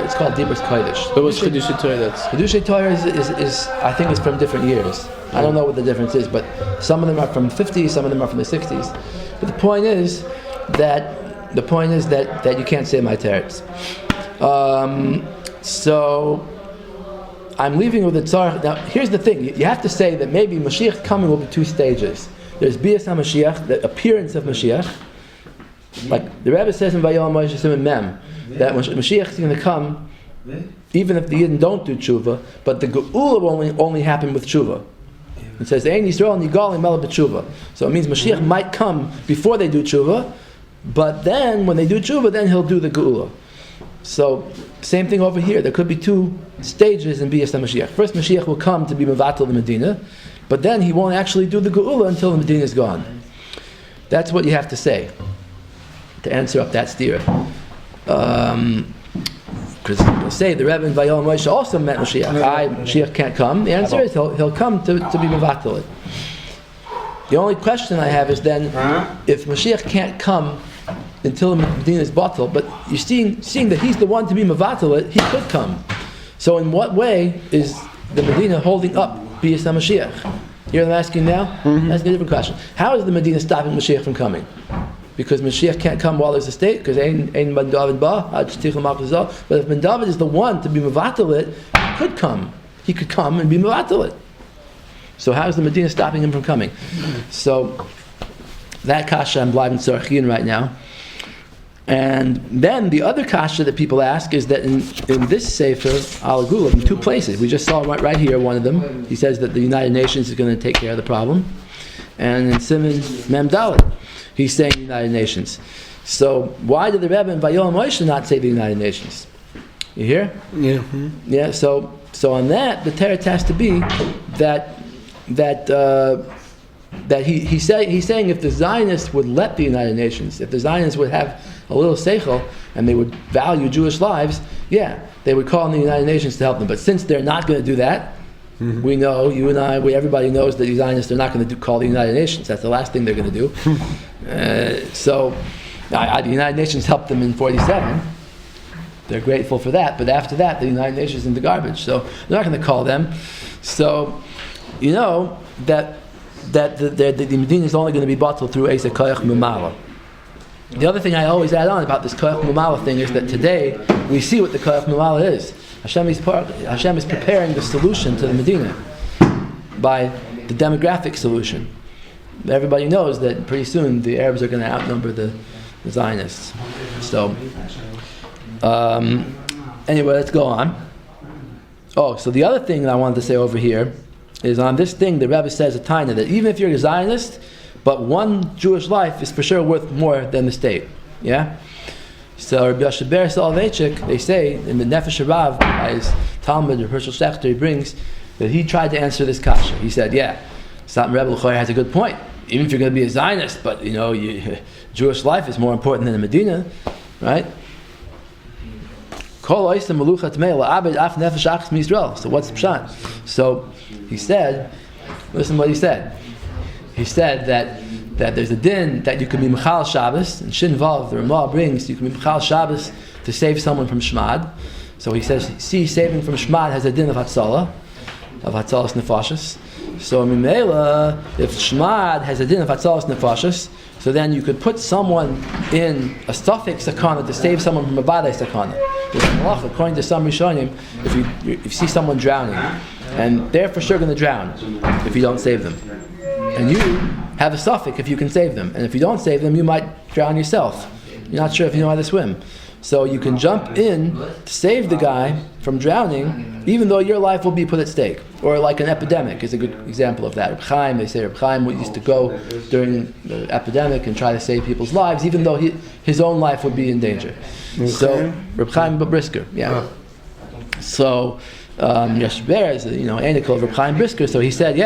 It's called Dibros Kodesh. But what's Chidush Torah? Chidush Torah is I think it's from different years. I don't know what the difference is, but some of them are from the 50s, some of them are from the 60s. But the point is that you can't say my teretz. So I'm leaving with the tzarech. Now here's the thing: you have to say that maybe Mashiach coming will be two stages. There's Bias HaMashiach, the appearance of Mashiach. Like the Rebbe says in Vayol Moshe Siman Mem, that Mashiach is going to come even if the Yidden don't do tshuva, but the Geula will only happen with tshuva. It says, Ein Yisrael Nigal Imel b'tshuva. So it means Mashiach might come before they do tshuva, but then when they do tshuva, then he'll do the Geula. So same thing over here. There could be two stages in Bias HaMashiach. First, Mashiach will come to be Mevatel the Medina, but then he won't actually do the Geula until the Medina is gone. That's what you have to say to answer up that stira. Because people say the Rebbe in Vayol Moshe also met Mashiach. Mashiach can't come. The answer is he'll come to be Mevatel it. The only question I have is then, if Mashiach can't come until Medina is batal, but you're seeing that he's the one to be Mevatel it, he could come. So in what way is the Medina holding up Bias HaMashiach? You know what I'm asking now? Mm-hmm. That's a different question. How is the Medina stopping Mashiach from coming? Because Mashiach can't come while there's a state, because Ein Ben David Ba, but if Ben David is the one to be Mevatel it, he could come. He could come and be Mevatel it. So how is the Medina stopping him from coming? So that kasha I'm bleiben tzarchin right now. And then the other kasha that people ask is that in this sefer haGuela, in two places, we just saw right here one of them. He says that the United Nations is going to take care of the problem, and in Siman Mem Dalet, he's saying United Nations. So why did the Rebbe in Vayol Moshe not say the United Nations? You hear? Yeah. Yeah. So on that, the teretz has to be that he's saying if the Zionists would let the United Nations, if the Zionists would have a little seichel and they would value Jewish lives, they would call on the United Nations to help them. But since they're not going to do that, we know, you and I, everybody knows that the Zionists are not going to call the United Nations. That's the last thing they're going to do. So the United Nations helped them in 47. They're grateful for that. But after that, the United Nations is in the garbage. So they're not going to call them. So you know that the Medina is only going to be bottled through Eisa Koyach Mumala. The other thing I always add on about this Koyach Mumala thing is that today we see what the Koyach Mumala is. Hashem is preparing the solution to the Medina by the demographic solution. Everybody knows that pretty soon the Arabs are going to outnumber the Zionists. So anyway, let's go on. So the other thing that I wanted to say over here is on this thing the Rebbe says at Taina that even if you're a Zionist, but one Jewish life is for sure worth more than the state. Yeah? So Yosef B solovechik, they say in the Nefesh Harav, by his Talmud, Hershel Schachter, he brings that he tried to answer this kasha. He said, Satmar Rebbe has a good point. Even if you're going to be a Zionist, but Jewish life is more important than the Medina, right? So what's the pshat? So he said, listen what he said. He said that there's a din that you can be Mechal Shabbos, and Shin Vav, the Ramah brings, you can be Mechal Shabbos to save someone from Shmad. So he says, saving from Shmad has a din of Hatzalah, of Hatzalas Nefashis. So Mimela, if Shmad has a din of Hatzalas Nefashis, so then you could put someone in a suffix sakana to save someone from a badai sakana. There's a halacha, according to some Rishonim, if you see someone drowning, and they're for sure going to drown if you don't save them. And you have a suffix if you can save them. And if you don't save them, you might drown yourself. You're not sure if you know how to swim. So you can jump in to save the guy from drowning, even though your life will be put at stake. Or like an epidemic is a good example of that. Reb Chaim, they say Reb Chaim used to go during the epidemic and try to save people's lives, even though his own life would be in danger. Okay. So Reb Chaim Brisker, yeah. So Yosef B is an anecdote of Reb Chaim Brisker. So he said,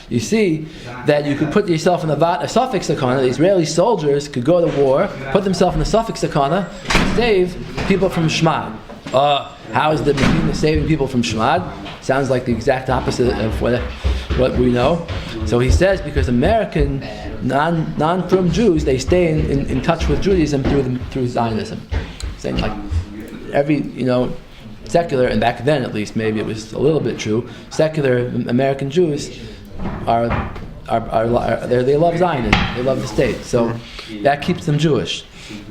you see that you could put yourself in a suffix sakana. The Israeli soldiers could go to war, put themselves in a suffix sakana, and save people from Shmad. How is the Medina saving people from Shmad? Sounds like the exact opposite of what we know. So he says because American non-frum Jews, they stay in touch with Judaism through Zionism. Saying like every secular, and back then at least maybe it was a little bit true, secular American Jews they love Zionism, they love the state, so that keeps them Jewish.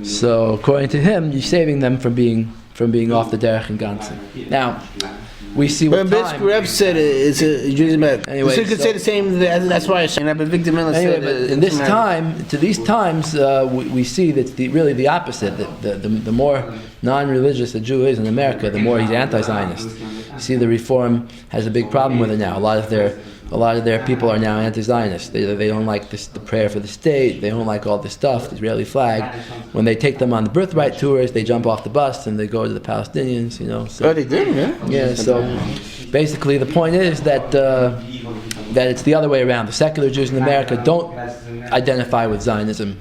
So according to him, you're saving them from being off the derech and ganzen. Now we see what time. But Rebbe said it's a Judaism. Anyway, so you could say the same. That's why I said. But Victor Miller said. But in this time, to these times, we see that really the opposite. That the more non-religious a Jew is in America, the more he's anti-Zionist. You see, the Reform has a big problem with it now. A lot of their people are now anti-Zionist. They don't like the prayer for the state. They don't like all this stuff, the Israeli flag. When they take them on the birthright tours, they jump off the bus and they go to the Palestinians. So, they did, yeah. Yeah. So basically, the point is that it's the other way around. The secular Jews in America don't identify with Zionism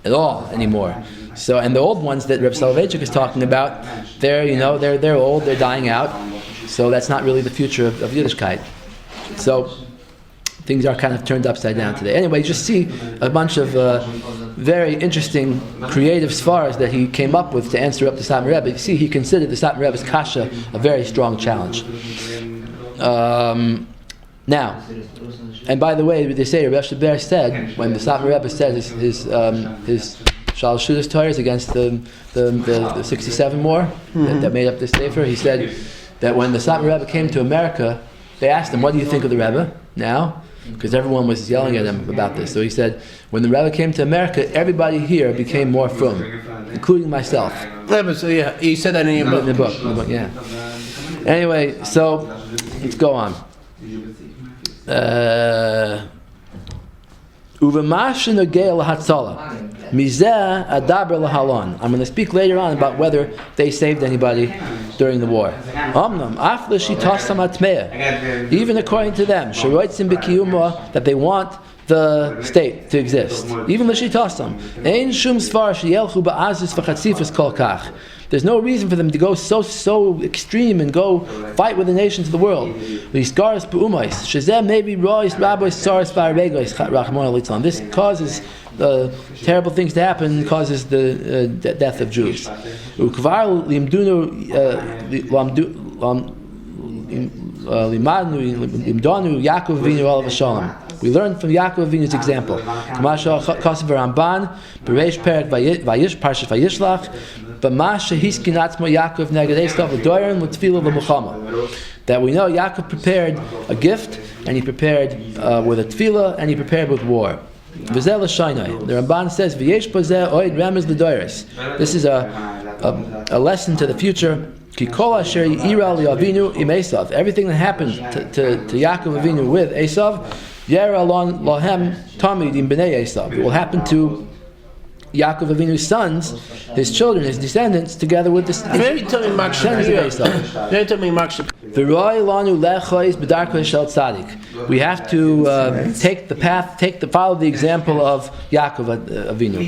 at all anymore. So, and the old ones that Reb Solovechik is talking about, they're old, they're dying out. So that's not really the future of Yiddishkeit. So things are kind of turned upside down today. Anyway, you just see a bunch of very interesting creative svaras that he came up with to answer up the Satmar Rebbe. You see, he considered the Satmar Rebbe's kasha a very strong challenge. Now, and by the way, they say Yosef B said when the Satmar Rebbe said his Shal Shudas Torahs against the 67 war that made up this sefer, he said that when the Satmar Rebbe came to America, they asked him, "What do you think of the Rebbe now?" Because everyone was yelling at him about this. So he said, "When the Rebbe came to America, everybody here became more frum, including myself." So yeah, you said that in your book. In the book, yeah. Anyway, so let's go on. I'm going to speak later on about whether they saved anybody during the war. Even according to them, that they want the state to exist. Even there's no reason for them to go so extreme and go fight with the nations of the world. This causes terrible things to happen, causes the death of Jews. We learn from Yaakov Avinu's example. That we know Yaakov prepared a gift, and he prepared with a tefillah, and he prepared with war. The Ramban says, this is a lesson to the future. Everything that happened to Yaakov Avinu with Esav, it will happen to Yaakov Avinu's sons, his children, his descendants, together with the descendants of Esav. We have to follow the example of Yaakov Avinu.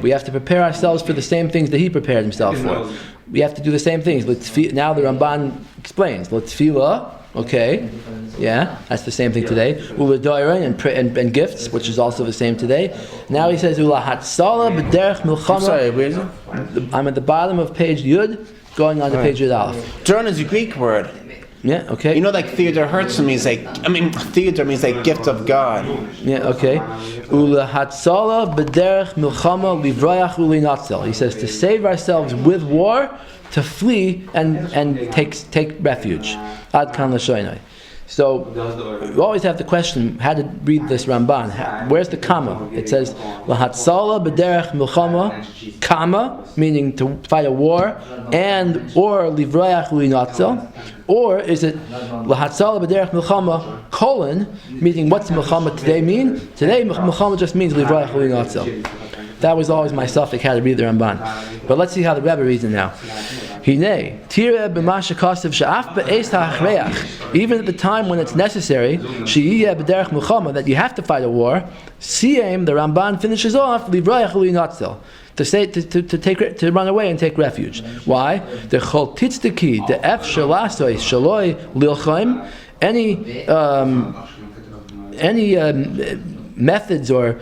We have to prepare ourselves for the same things that he prepared himself for. We have to do the same things. Now the Ramban explains. Okay, yeah, that's the same thing today. And gifts, which is also the same today. Now he says, I'm sorry, where is it? I'm at the bottom of page Yud, going on to page Aleph. Drone is a Greek word. Yeah, okay. You know, like Theodore Herzl means Theodore means like gift of God. Yeah, okay. Ula hatzala b'derech milchama livrayach ulinatzel. He says to save ourselves with war, to flee and take refuge. Ad kan l'shoinai. So we always have the question how to read this Ramban. Where's the comma? It says lahatzala b'derech milchama, comma, meaning to fight a war, and or livrayach ulinatzel. Or is it lahatzala b'derech milchama, colon, meaning what's milchama today mean? Today milchama just means livrayach ulinatzel. That was always my suffix how to read the Ramban. But let's see how the Rebbe reads it now. Hine, tire b'masha kasev she'af be'es ha'achreach. Even at the time when it's necessary, she'iyeh b'derech milchama, that you have to fight a war, siyem, the Ramban finishes off, livrayach ulinatzel. To run away and take refuge. Why? The chol titzteki, the f shalasoi shaloi lilchaim. Any methods or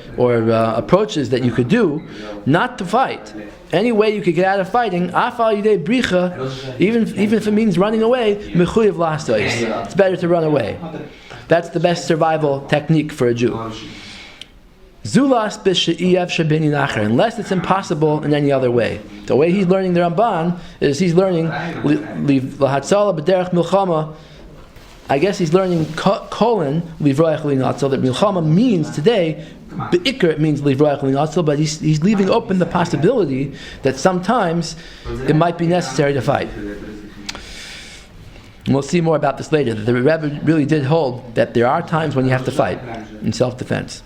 approaches that you could do not to fight. Any way you could get out of fighting, afal yidei bricha, even if it means running away, mechuyev lasois. It's better to run away. That's the best survival technique for a Jew. Zulas b'she'iyav shebini nacher, unless it's impossible in any other way. The way he's learning the Ramban is he's learning lahatzala b'derech milchama. I guess he's learning colon livrayach ulinatzel, that milchama means today. Be'ikr it means livrayach ulinatzel, but he's leaving open the possibility that sometimes it might be necessary to fight. And we'll see more about this later. The Rebbe really did hold that there are times when you have to fight in self-defense.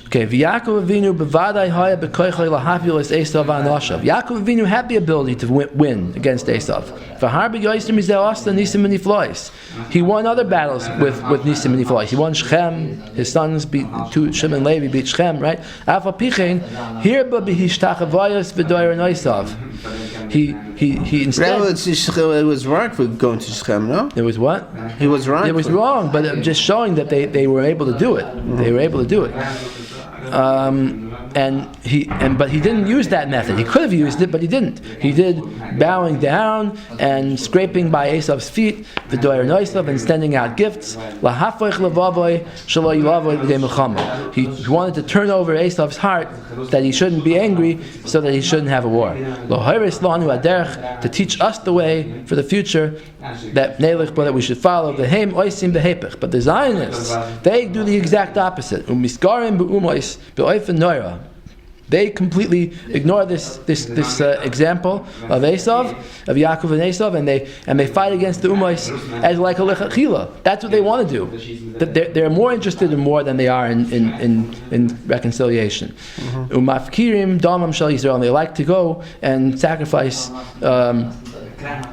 Okay, Yaakov Avinu b'vadai haya b'koichay lahapil es Esav v'anashav. Yaakov Avinu had the ability to win against Esav. V'har b'yoyster mizeh asta nisim v'niflois. He won other battles with nisim v'niflois. He won Shechem. His sons beat Shimon and Levi beat Shechem. Right? Afa pichein hirba b'hishtachavayos v'doyer Esav. He instead. It was wrong for going to Shechem. No, it was what? He was wrong. It was wrong, but just showing that they were able to do it. They were able to do it. But he didn't use that method. He could have used it, but he didn't. He did bowing down and scraping by Esav's feet, v'doyer noisav, and sending out gifts. He wanted to turn over Esav's heart, that he shouldn't be angry, so that he shouldn't have a war. To teach us the way for the future that we should follow. But the Zionists, they do the exact opposite. They completely ignore this example of Esav, of Yaakov and Esav, and they fight against the Umais as like a lechatchila. That's what they want to do. They're more interested in war than they are in reconciliation. Umafkirim damam shel Yisrael, and they like to go and sacrifice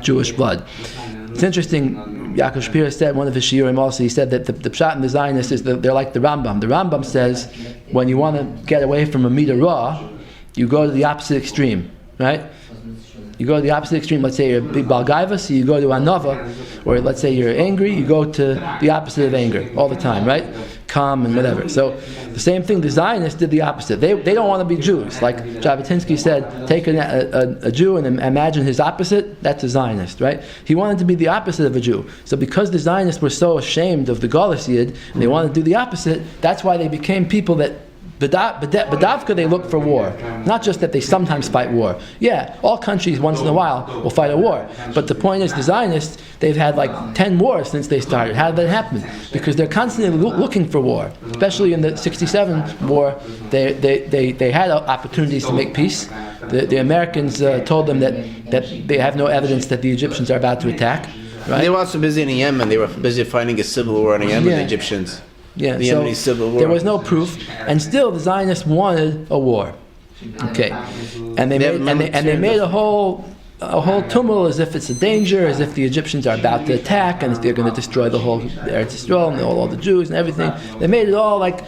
Jewish blood. It's interesting. Yaakov Shapira said, one of his shiurim also, he said that the pshat in the Zionists is that they're like the Rambam. The Rambam says when you want to get away from a midah ra, you go to the opposite extreme, right? You go to the opposite extreme. Let's say you're a big balgaiva, so you go to anova, or let's say you're angry, you go to the opposite of anger all the time, right? Calm and whatever. So the same thing, the Zionists did the opposite. They don't want to be Jews. Like Jabotinsky said, take a Jew and imagine his opposite, that's a Zionist, right? He wanted to be the opposite of a Jew. So because the Zionists were so ashamed of the Galus Yid, and they wanted to do the opposite, that's why they became people that B'davka they look for war. Not just that they sometimes fight war. Yeah, all countries once in a while will fight a war. But the point is, the Zionists, they've had like 10 wars since they started. How did that happen? Because they're constantly looking for war. Especially in the 67 war, they had opportunities to make peace. The Americans told them that they have no evidence that the Egyptians are about to attack. Right? They were also busy in Yemen. They were busy fighting a civil war in Yemen, the Egyptians. Yeah, the Yemeni civil war. There was no proof, and still the Zionists wanted a war. Okay, and they made a whole tumult as if it's a danger, as if the Egyptians are about to attack and they're going to destroy the whole Eretz Yisrael and all the Jews and everything. They made it all like,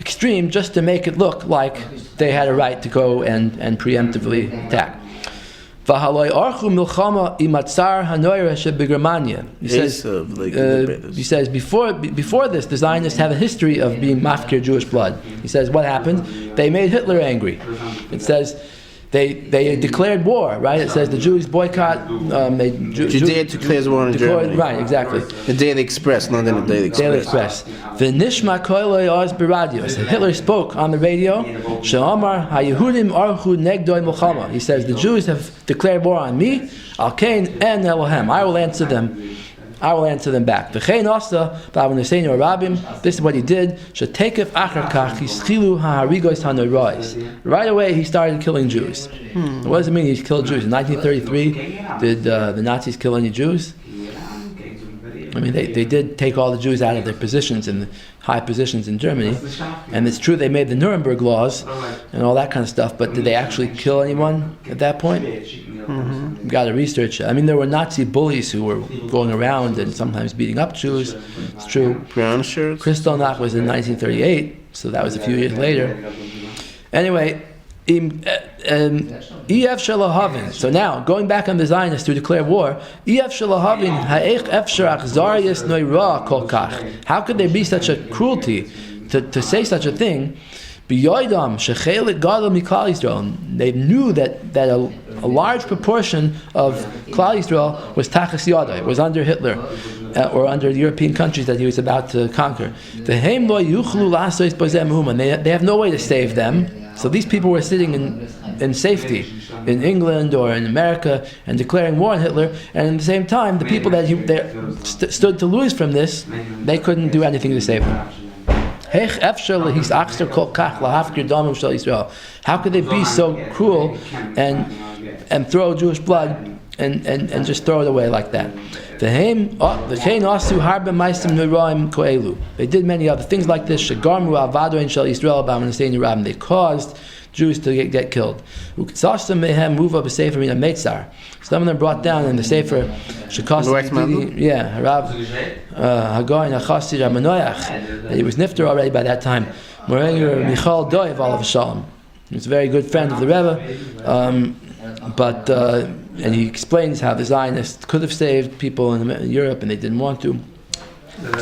extreme, just to make it look like they had a right to go and preemptively attack. He says before this, the Zionists have a history of being mafkir Jewish blood. He says what happened? They made Hitler angry. It says they declared war, right? It says the Jews boycott. Judea declares war on Germany. Right, exactly. The Daily Express, not the Daily Express. Daily Express. The Nishma Koiloi Oz Beradios. Hitler spoke on the radio. She'amar haYehudim archu negdoi milchama. He says the Jews have declared war on me. Al Kain and Elohem. I will answer them. I will answer them back. This is what he did. Right away, he started killing Jews. What does it mean he killed Jews? In 1933, did the Nazis kill any Jews? I mean, they did take all the Jews out of their positions in the high positions in Germany. And it's true they made the Nuremberg laws and all that kind of stuff, but did they actually kill anyone at that point? You've got to research it. I mean, there were Nazi bullies who were going around and sometimes beating up Jews. It's true. Brown shirts. Kristallnacht was in 1938, so that was a few years later. Anyway, EF Shalahavin. So now, going back on the Zionists to declare war, EF Shalahavin ha'ech efshar achzarius noira kol kach. How could there be such a cruelty to say such a thing? B'yoidam shechelik gadol miklal Yisrael. They knew that a large proportion of Klal Yisrael was tachas yadai, was under Hitler, or under the European countries that he was about to conquer. V'heim lo yuchlu lasos b'zeh mehuman. They have no way to save them. So these people were sitting in safety in England or in America and declaring war on Hitler, and at the same time, the people that stood to lose from this, they couldn't do anything to save them. How could they be so cruel and throw Jewish blood and just throw it away like that? They did many other things like this. They caused Jews to get killed. Some of them brought down in the Sefer Rav haGuela that he was nifter already by that time. Michal Doiv all of a shalom. He was a very good friend of the Rebbe, and he explains how the Zionists could have saved people in Europe and they didn't want to.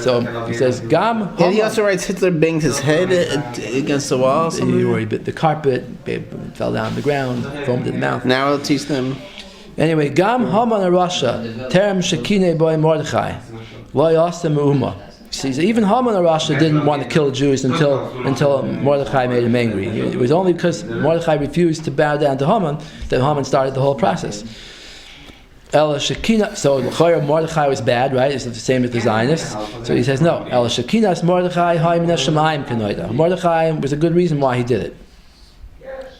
So he says, "Gam." And he also writes Hitler banged his head against the wall. Or he bit the carpet, fell down on the ground, foamed in the mouth. Now I'll teach them. Anyway, Gam Haman Arasha Terem Shekine Boy Mordechai Lo Yasem Uma. See, even Haman Arasha didn't want to kill Jews until Mordechai made him angry. It was only because Mordechai refused to bow down to Haman that Haman started the whole process. Ela Shekina. So Mordechai was bad, right? It's the same as the Zionists. So he says no. Ela Shekinas Mordechai Haimina Shemaim Kanoida. Mordechai was a good reason why he did it.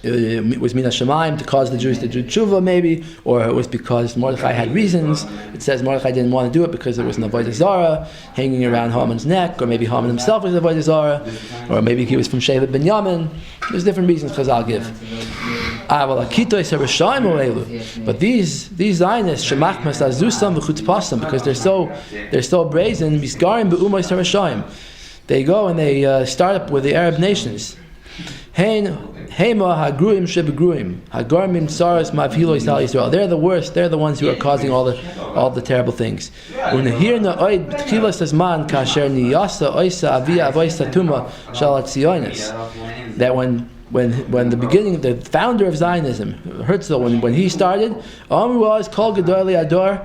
It was Mina Shemaim to cause the Jews to do tshuva, maybe, or it was because Mordechai had reasons. It says Mordechai didn't want to do it because there was an avodah zara hanging around Haman's neck, or maybe Haman himself was an avodah zara, or maybe he was from Shevet Binyamin. There's different reasons Chazal give. But these Zionists, shemachmas azusam v'chutzpasam, because they're so brazen, misgarim be'umois harashayim. They go and they start up with the Arab nations. Hema hagruim shebegruim hagarmim saras mavhilos al Yisrael. They're the worst. They're the ones who are causing all the terrible things. Unahirna oid b'tchilas azman kasher niyasa oisa avia avoisa tuma shalat zionis. That when the beginning, the founder of Zionism, Herzl, when he started, Amru was called Gedolei Ador.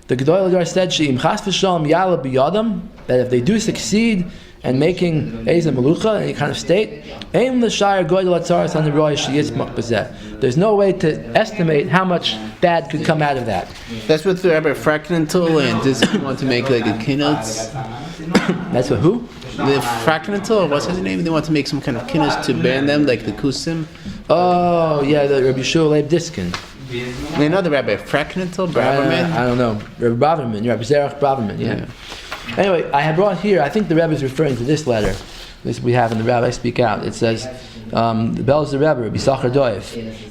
The Gedolei Ador said, "She'im chas v'shalom yala b'yadam," that if they do succeed and making Eza Melucha, any kind of state, there's no way to estimate how much bad could come out of that. That's what the Rebbe Frackenental and does he want to make like a kinnutz? That's what who? The Frackenental, what's his name? They want to make some kind of kinnutz to ban them, like the Kusim. Oh, yeah, the Rabbi Shul Leib Diskin. You know the Rebbe Frackenental, Braverman? I don't know. Rabbi Braverman, Rabbi Zerach Braverman, yeah. Anyway, I have brought here, I think the Rebbe is referring to this letter. This we have in the Rabbi Speak Out. It says, the Belz the Rebbe, Rabbi Sachar Doiv.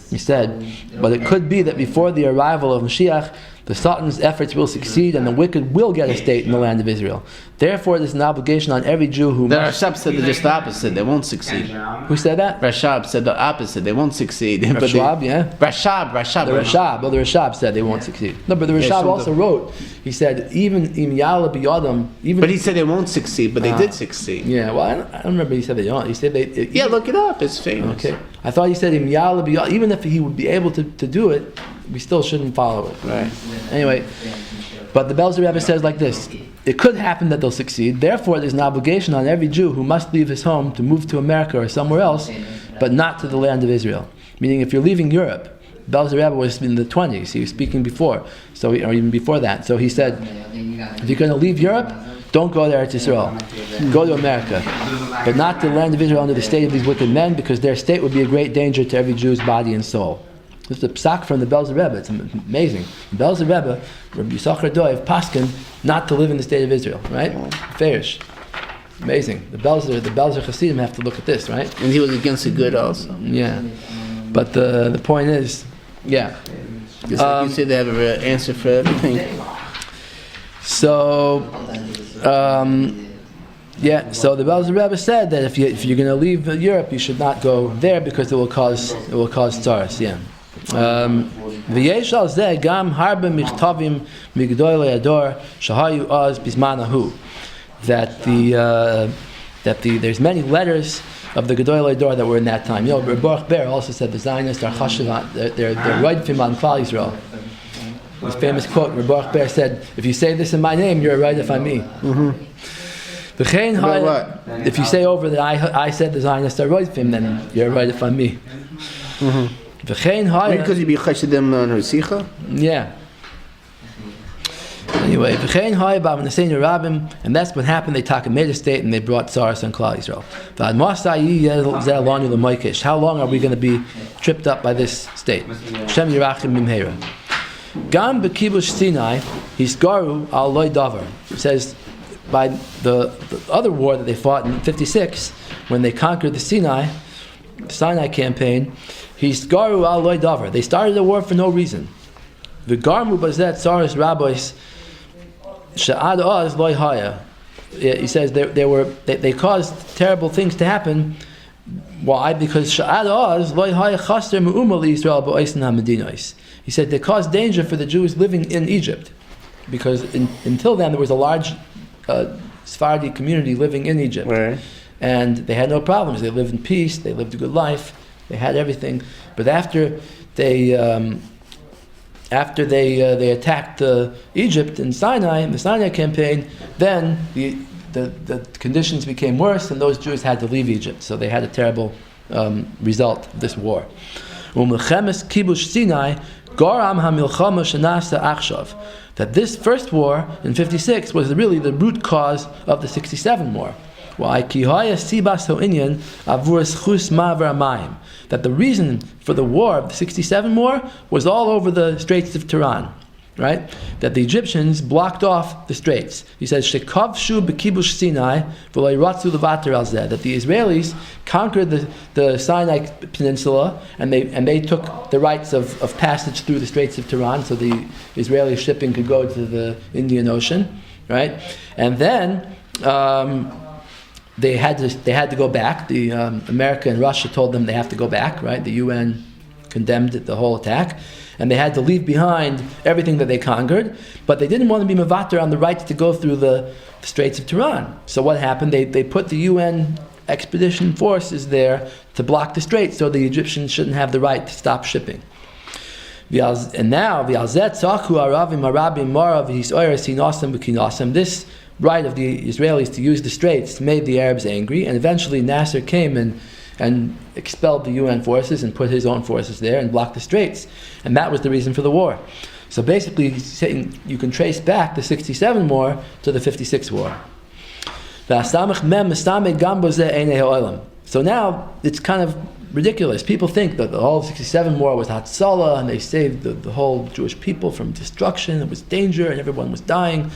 He said, but it could be that before the arrival of Mashiach, the Sultan's efforts will succeed and the wicked will get a state in the land of Israel. Therefore, there's an obligation on every Jew who The Rashab said just the opposite. They won't succeed. Who said that? Rashab said the opposite. They won't succeed. Rashab, yeah? Rashab. The Rashab said they won't succeed. No, but the Rashab also wrote, he said, even im yala biyadam, even... But he said they won't succeed, but they did succeed. Yeah, well, I don't remember he said they don't. He said they... Yeah, look it up. It's famous. Okay. I thought he said im yala biyadam, even if he would be able to do it, we still shouldn't follow it. Right. Anyway, but the Belzer Rebbe says like this, it could happen that they'll succeed, therefore there's an obligation on every Jew who must leave his home to move to America or somewhere else, but not to the land of Israel. Meaning if you're leaving Europe, Belzer Rebbe was in the 20s, he was speaking before, or even before that. So he said, if you're going to leave Europe, don't go there to Israel. Go to America. But not to the land of Israel under the state of these wicked men, because their state would be a great danger to every Jew's body and soul. This is a psak from the Belzer Rebbe. It's amazing. The Belzer Rebbe, Rabbi Yisachar Doiv, paskin, not to live in the state of Israel, right? Fairish. Amazing. The Belzer Hasidim have to look at this, right? And he was against the good also. Yeah. But the point is, yeah. Just like you said, they have an answer for everything. So, yeah. So the Belzer Rebbe said that if you're going to leave Europe, you should not go there because it will cause tzaras. Yeah. V'yesh al zeh gam harbe michtavim migdolei ador shahayu az bisman hahu. That there's many letters of the Gedolei Ador that were in that time. You know, Baruch Ber also said the Zionists are chashuv, they're roidfim on Klal Yisrael. This famous quote, where Baruch Ber said, "If you say this in my name, you're a roidif on me." If you say over that I said the Zionists are roidfim, then you're a roidif on me. Because you be chashidim on Rusicha? Yeah. Anyway, and that's what happened. They made a state and they brought tzaras on Klal Yisrael. How long are we going to be tripped up by this state? Shem Yerachim Mimheira. Gam b'kibush Sinai hisgaru al loy davar. It says by the other war that they fought in 56, when they conquered the Sinai campaign, hisgaru al loy davar. They started the war for no reason. The garmu bazet tzaras rabbis. Sha'ad oz loy haya. He says they caused terrible things to happen. Why? Because Sha'ad oz loy haya chaster me'uma Yisrael ba'oisen ha'medinos. He said they caused danger for the Jews living in Egypt, because until then there was a large Sephardi community living in Egypt, right. And they had no problems. They lived in peace. They lived a good life. They had everything. But after they attacked Egypt in Sinai, in the Sinai campaign, then the conditions became worse, and those Jews had to leave Egypt. So they had a terrible result of this war. That this first war in 56 was really the root cause of the 67 war. Why? That the reason for the war of the 67 war was all over the Straits of Tiran, right? That the Egyptians blocked off the straits. He says, "Shekavshu b'kibush Sinai v'lo yiratzu levater al zeh." That the Israelis conquered the Sinai Peninsula, and they took the rights of passage through the Straits of Tiran, so the Israeli shipping could go to the Indian Ocean, right? And then they had to go back. The America and Russia told them they have to go back, right? The UN condemned the whole attack, and they had to leave behind everything that they conquered, but they didn't want to be mevater on the rights to go through the Straits of Tiran. So what happened? They put the UN expedition forces there to block the straits, so the Egyptians shouldn't have the right to stop shipping. And now, this right of the Israelis to use the straits made the Arabs angry, and eventually Nasser came and expelled the UN forces and put his own forces there and blocked the straits. And that was the reason for the war. So basically, he's saying you can trace back the 67 war to the 56 war. So now, it's kind of ridiculous. People think that the whole 67 war was Hatzalah, and they saved the whole Jewish people from destruction. It was danger, and everyone was dying.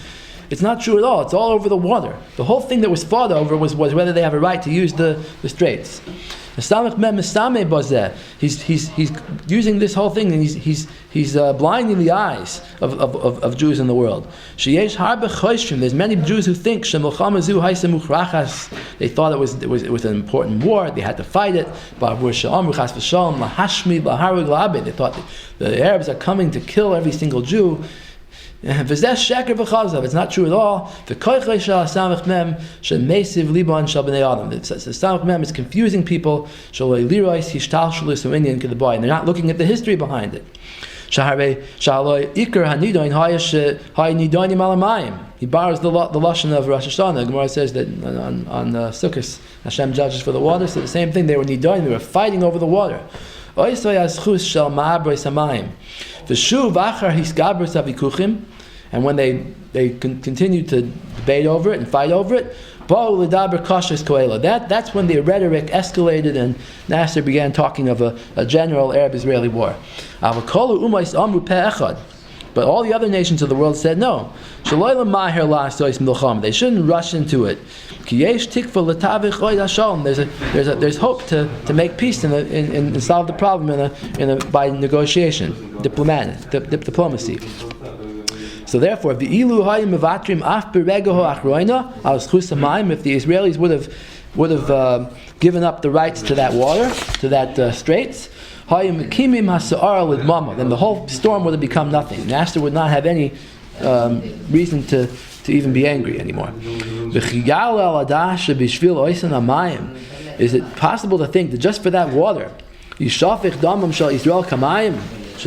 It's not true at all. It's all over the water. The whole thing that was fought over was whether they have a right to use the straits. He's using this whole thing, and he's blinding the eyes of Jews in the world. There's many Jews who think they thought it was an important war. They had to fight it. They thought the Arabs are coming to kill every single Jew. It's not true at all. The Samach Mem is confusing people, and they're not looking at the history behind it. He borrows the lashon of Rosh Hashanah. The Gemara says that on Sukkot, Hashem judges for the water. So the same thing, they were nidoin, they were fighting over the water. And when they continued to debate over it and fight over it, that's when the rhetoric escalated and Nasser began talking of a general Arab-Israeli war. But all the other nations of the world said no. They shouldn't rush into it. There's hope to make peace and solve the problem by negotiation, diplomacy. So therefore, if the Israelis would have given up the rights to that water, to that straits, then the whole storm would have become nothing. Nasser would not have any reason to even be angry anymore. Is it possible to think that just for that water, should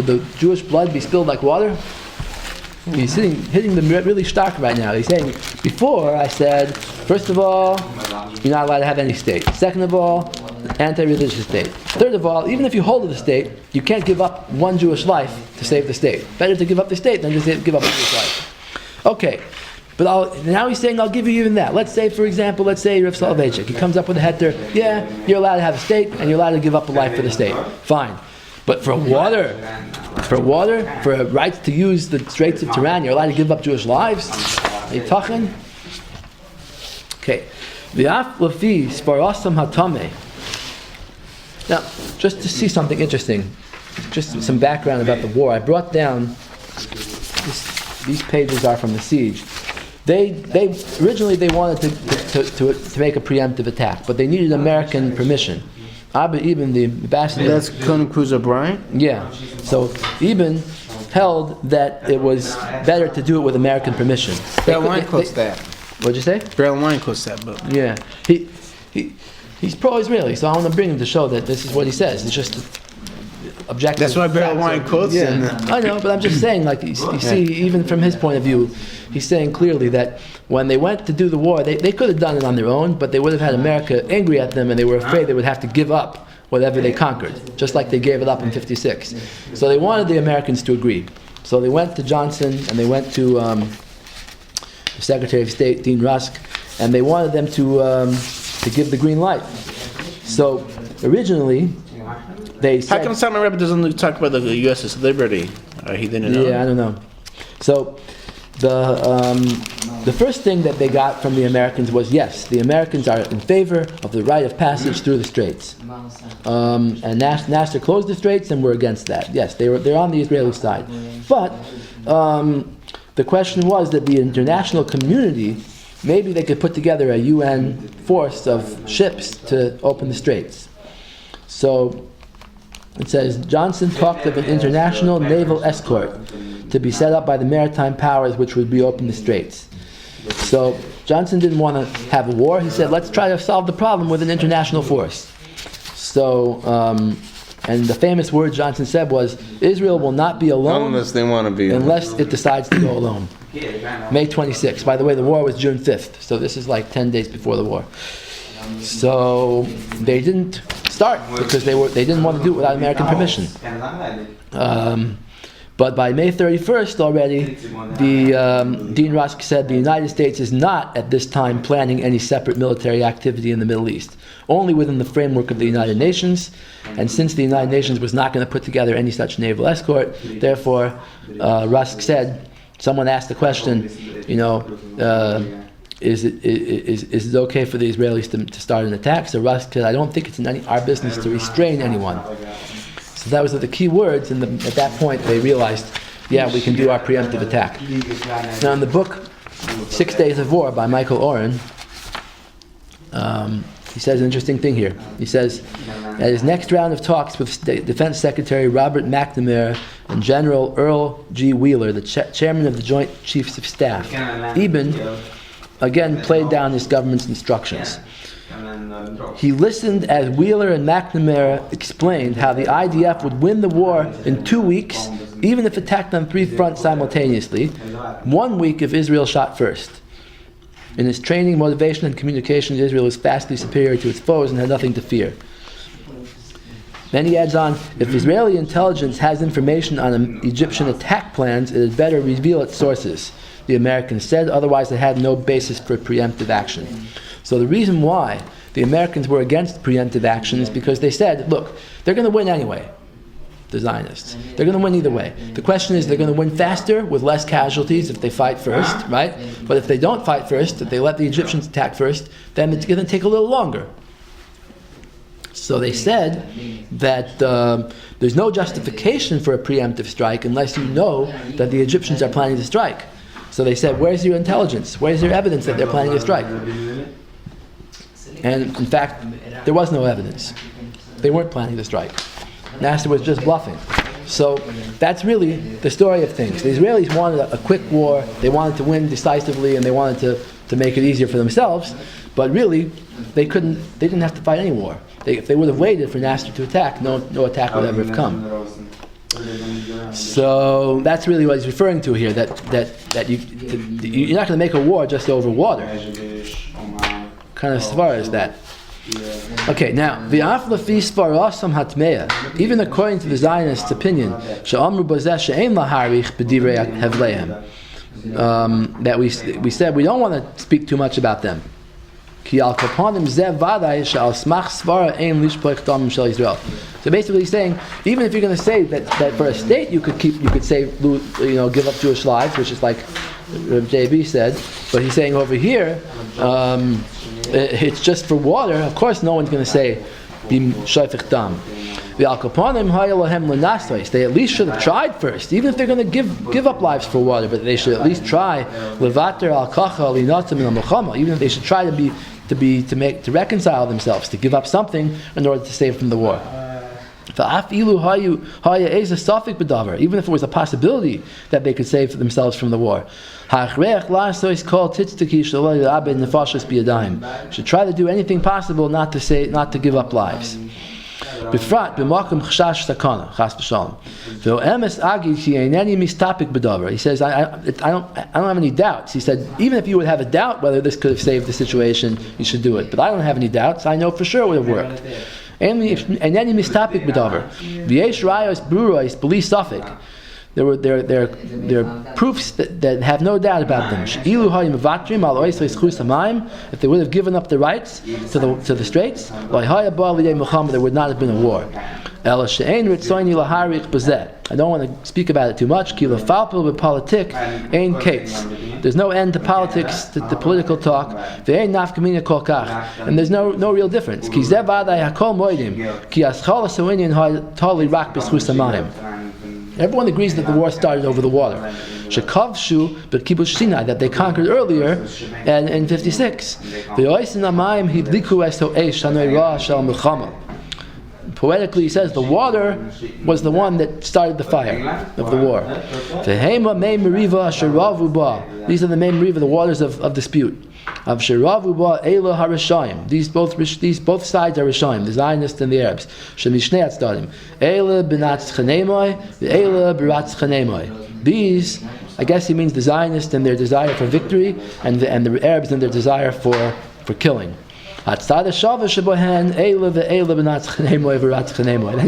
the Jewish blood be spilled like water? He's hitting them really stark right now. He's saying, before I said, first of all, you're not allowed to have any state. Second of all, anti-religious state. Third of all, even if you hold the state, you can't give up one Jewish life to save the state. Better to give up the state than just give up a Jewish life. Okay, but now he's saying, I'll give you even that. Let's say, for example, Rav Solovechik. He comes up with a heter, yeah, you're allowed to have a state, and you're allowed to give up a life for the state. Fine. But for rights to use the Straits of Tiran, you're allowed to give up Jewish lives? Are you talking? Okay. Now, just to see something interesting, just some background about the war. I brought down, these pages are from the siege. They originally wanted to make a preemptive attack, but they needed American permission. Abba Ibn, the ambassador... That's Conan Cruz O'Brien? Yeah. So Ibn held that it was better to do it with American permission. Beryl Wine quotes that. What'd you say? Beryl Wine quotes that book. Yeah. He's pro-Israeli, so I want to bring him to show that this is what he says. It's just objective. That's why Beryl Wine quotes him. I know, but I'm just saying, like, you see, even from his point of view, he's saying clearly that when they went to do the war, they could have done it on their own, but they would have had America angry at them, and they were afraid they would have to give up whatever they conquered, just like they gave it up in 1956. So they wanted the Americans to agree. So they went to Johnson, and they went to the Secretary of State, Dean Rusk, and they wanted them to give the green light. So originally, they said... How come Satmar Rebbe doesn't talk about the U.S.'s liberty? He didn't know? Yeah, I don't know. So the first thing that they got from the Americans was, yes, the Americans are in favor of the right of passage through the straits. And Nasser closed the straits, and we're against that. Yes, they're on the Israeli side. But the question was that the international community, maybe they could put together a UN force of ships to open the straits. So it says, Johnson talked of an international naval escort to be set up by the maritime powers which would reopen the straits. So Johnson didn't want to have a war. He said, let's try to solve the problem with an international force. So, and the famous word Johnson said was, Israel will not be alone unless they want to be, unless it decides to go alone. May 26th. By the way, the war was June 5th, so this is like 10 days before the war. So they didn't start because they didn't want to do it without American permission. But by May 31st already, the Dean Rusk said the United States is not at this time planning any separate military activity in the Middle East, only within the framework of the United Nations. And since the United Nations was not going to put together any such naval escort, therefore Rusk said, someone asked the question, is it okay for the Israelis to start an attack? So Russ said, I don't think it's in our business to restrain anyone. So that was the key words, and at that point they realized, yeah, we can do our preemptive attack. Now in the book 6 Days of War by Michael Oren, he says an interesting thing here. He says, at his next round of talks with Defense Secretary Robert McNamara and General Earl G. Wheeler, the chairman of the Joint Chiefs of Staff, Eben again played down his government's instructions. He listened as Wheeler and McNamara explained how the IDF would win the war in 2 weeks, even if attacked on 3 fronts simultaneously, 1 week if Israel shot first. In its training, motivation, and communication, Israel was vastly superior to its foes and had nothing to fear. Then he adds on, if Israeli intelligence has information on Egyptian attack plans, it had better reveal its sources, the Americans said, otherwise they had no basis for preemptive action. So the reason why the Americans were against preemptive action is because they said, look, they're going to win anyway, the Zionists. They're going to win either way. The question is, they're going to win faster with less casualties if they fight first, right? But if they don't fight first, if they let the Egyptians attack first, then it's going to take a little longer. So they said that there's no justification for a preemptive strike unless you know that the Egyptians are planning to strike. So they said, where's your intelligence? Where's your evidence that they're planning to strike? And in fact, there was no evidence. They weren't planning to strike. Nasser was just bluffing. So that's really the story of things. The Israelis wanted a quick war. They wanted to win decisively, and they wanted to make it easier for themselves. But really, they didn't have to fight any war. If they would have waited for Nasser to attack, no attack would ever have come. So that's really what he's referring to here. That you're not going to make a war just over water. Kind of as far as that. Okay, now v'af lafi svarasam hatmeya. Even according to the Zionists' opinion, she'amru b'zeh she'ein laharich b'divrei hevleihem. That we said we don't want to speak too much about them. Ki al kapanim zeh vaday she'al smach svara ein lishpoich damim shel Yisrael. So basically, he's saying even if you're going to say that for a state you could say give up Jewish lives, which is like Yosef B said, but he's saying over here. It's just for water. Of course, no one's going to say "bim shayfich dam." They at least should have tried first, even if they're going to give up lives for water. But they should at least try levater al kacha linatzim in al even if they should try to reconcile themselves, to give up something in order to save from the war. Even if it was a possibility that they could save themselves from the war. Should try to do anything possible not to give up lives. He says, I don't have any doubts. He said, even if you would have a doubt whether this could have saved the situation, you should do it. But I don't have any doubts. I know for sure it would have worked. There were proofs that have no doubt about them. If they would have given up the rights to the straits, there would not have been a war. I don't want to speak about it too much. There's no end to politics, to political talk, and there's no real difference. Everyone agrees that the war started over the water. That they conquered earlier and in 56. Poetically, he says the water was the one that started the fire of the war. These are the main meriva, the waters of dispute. These both sides are Rishayim, the Zionists and the Arabs. These, I guess he means the Zionists and their desire for victory, and the Arabs and their desire for killing. And he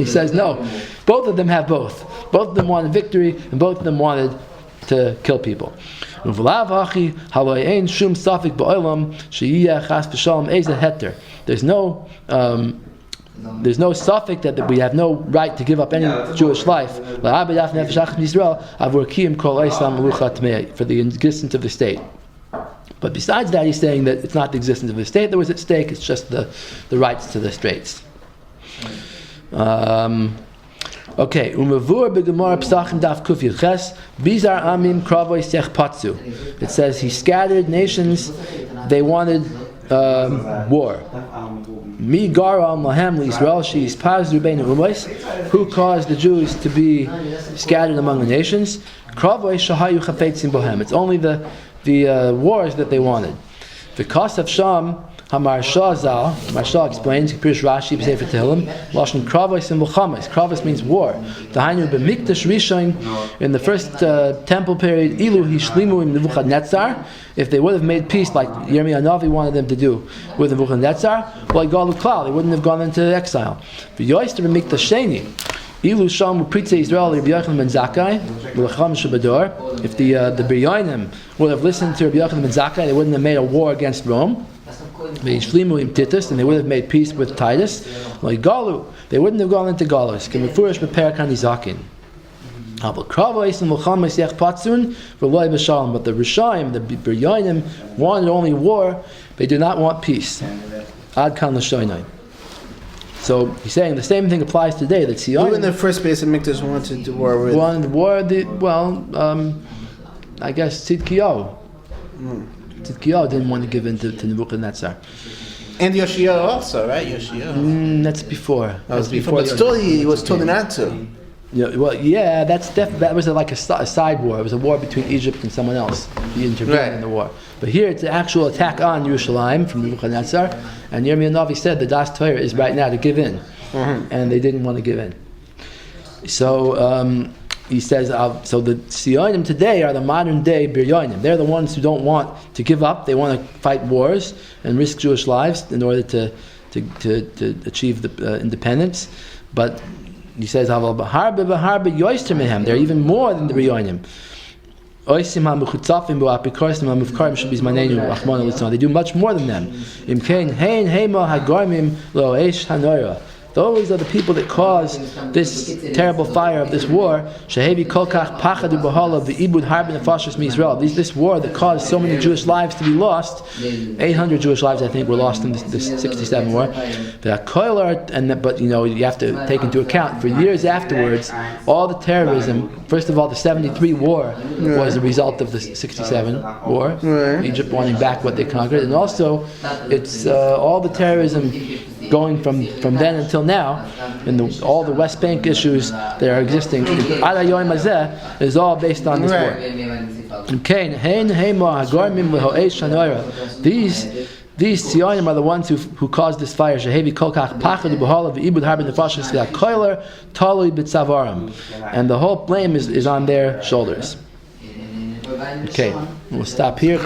says, no, both of them have both. Both of them wanted victory, and both of them wanted to kill people. There's no suffix that we have no right to give up any Jewish life for the existence of the state. But besides that, he's saying that it's not the existence of the state that was at stake, it's just the rights to the straits. Okay, Umavur begemar psachim daf kuf yches bizar amim kravoy sech patzu. It says he scattered nations. They wanted war. Mi garam lahem liYisrael sheis pazru bein umois. Who caused the Jews to be scattered among the nations? Kravoy shahayu chafetzim bohem. It's only the wars that they wanted. The cost of Sham. Hamarsha Zal, Marsha explains, Pirish Rashi, B'Sefer Tehillim, Lashon Kravos and Mulchamas. Kravos means war. Dahainu b'Mikdash Rishon, in the first temple period, Ilu Hishlimu im Nebuchadnezzar, if they would have made peace like Yirmiyah Navi wanted them to do with Nebuchadnezzar, well, Galu Klal, they wouldn't have gone into exile. V'Yoyster b'Mikdash Sheni, Ilu Sham Pritze Israel Rabbi Yochanan ben Zakkai, L'Cham Shabador, if the Biryonim would have listened to Rabbi Yochanan ben Zakkai, they wouldn't have made a war against Rome. And they would have made peace with Titus. Like Galu, they wouldn't have gone into Galus. But the Rishaim, the Biryanim, wanted only war. They do not want peace. Ad kan l'shoinai. So he's saying the same thing applies today. That Sion, even the first base of Mikdash wanted to war with. Wanted war. I guess Tzidkiyahu. Tzidkiyahu didn't want to give in to Nebuchadnezzar. And Yoshia also, right? Yoshia. That's before. That was before. But still, he was told not to. Yeah, well, yeah, that was like a side war. It was a war between Egypt and someone else. He intervened in the war. But here it's an actual attack on Yerushalayim from Nebuchadnezzar. And Yirmiyah Navi said the Das Torah is right now to give in. Mm-hmm. And they didn't want to give in. So he says, so the Sionim today are the modern day Biryonim. They're the ones who don't want to give up. They want to fight wars and risk Jewish lives in order to achieve the independence. But he says, they're even more than the Biryonim. They do much more than them. Those are the people that caused this terrible fire of this war. This war that caused so many Jewish lives to be lost. 800 Jewish lives, I think, were lost in this 67 war. But you have to take into account, for years afterwards, all the terrorism, first of all, the 73 war was a result of the 67 war. Egypt wanting back what they conquered. And also, it's all the terrorism going from then until now, and all the West Bank issues that are existing, is all based on this war. These Sionim are the ones who caused this fire. And the whole blame is on their shoulders. Okay, we'll stop here.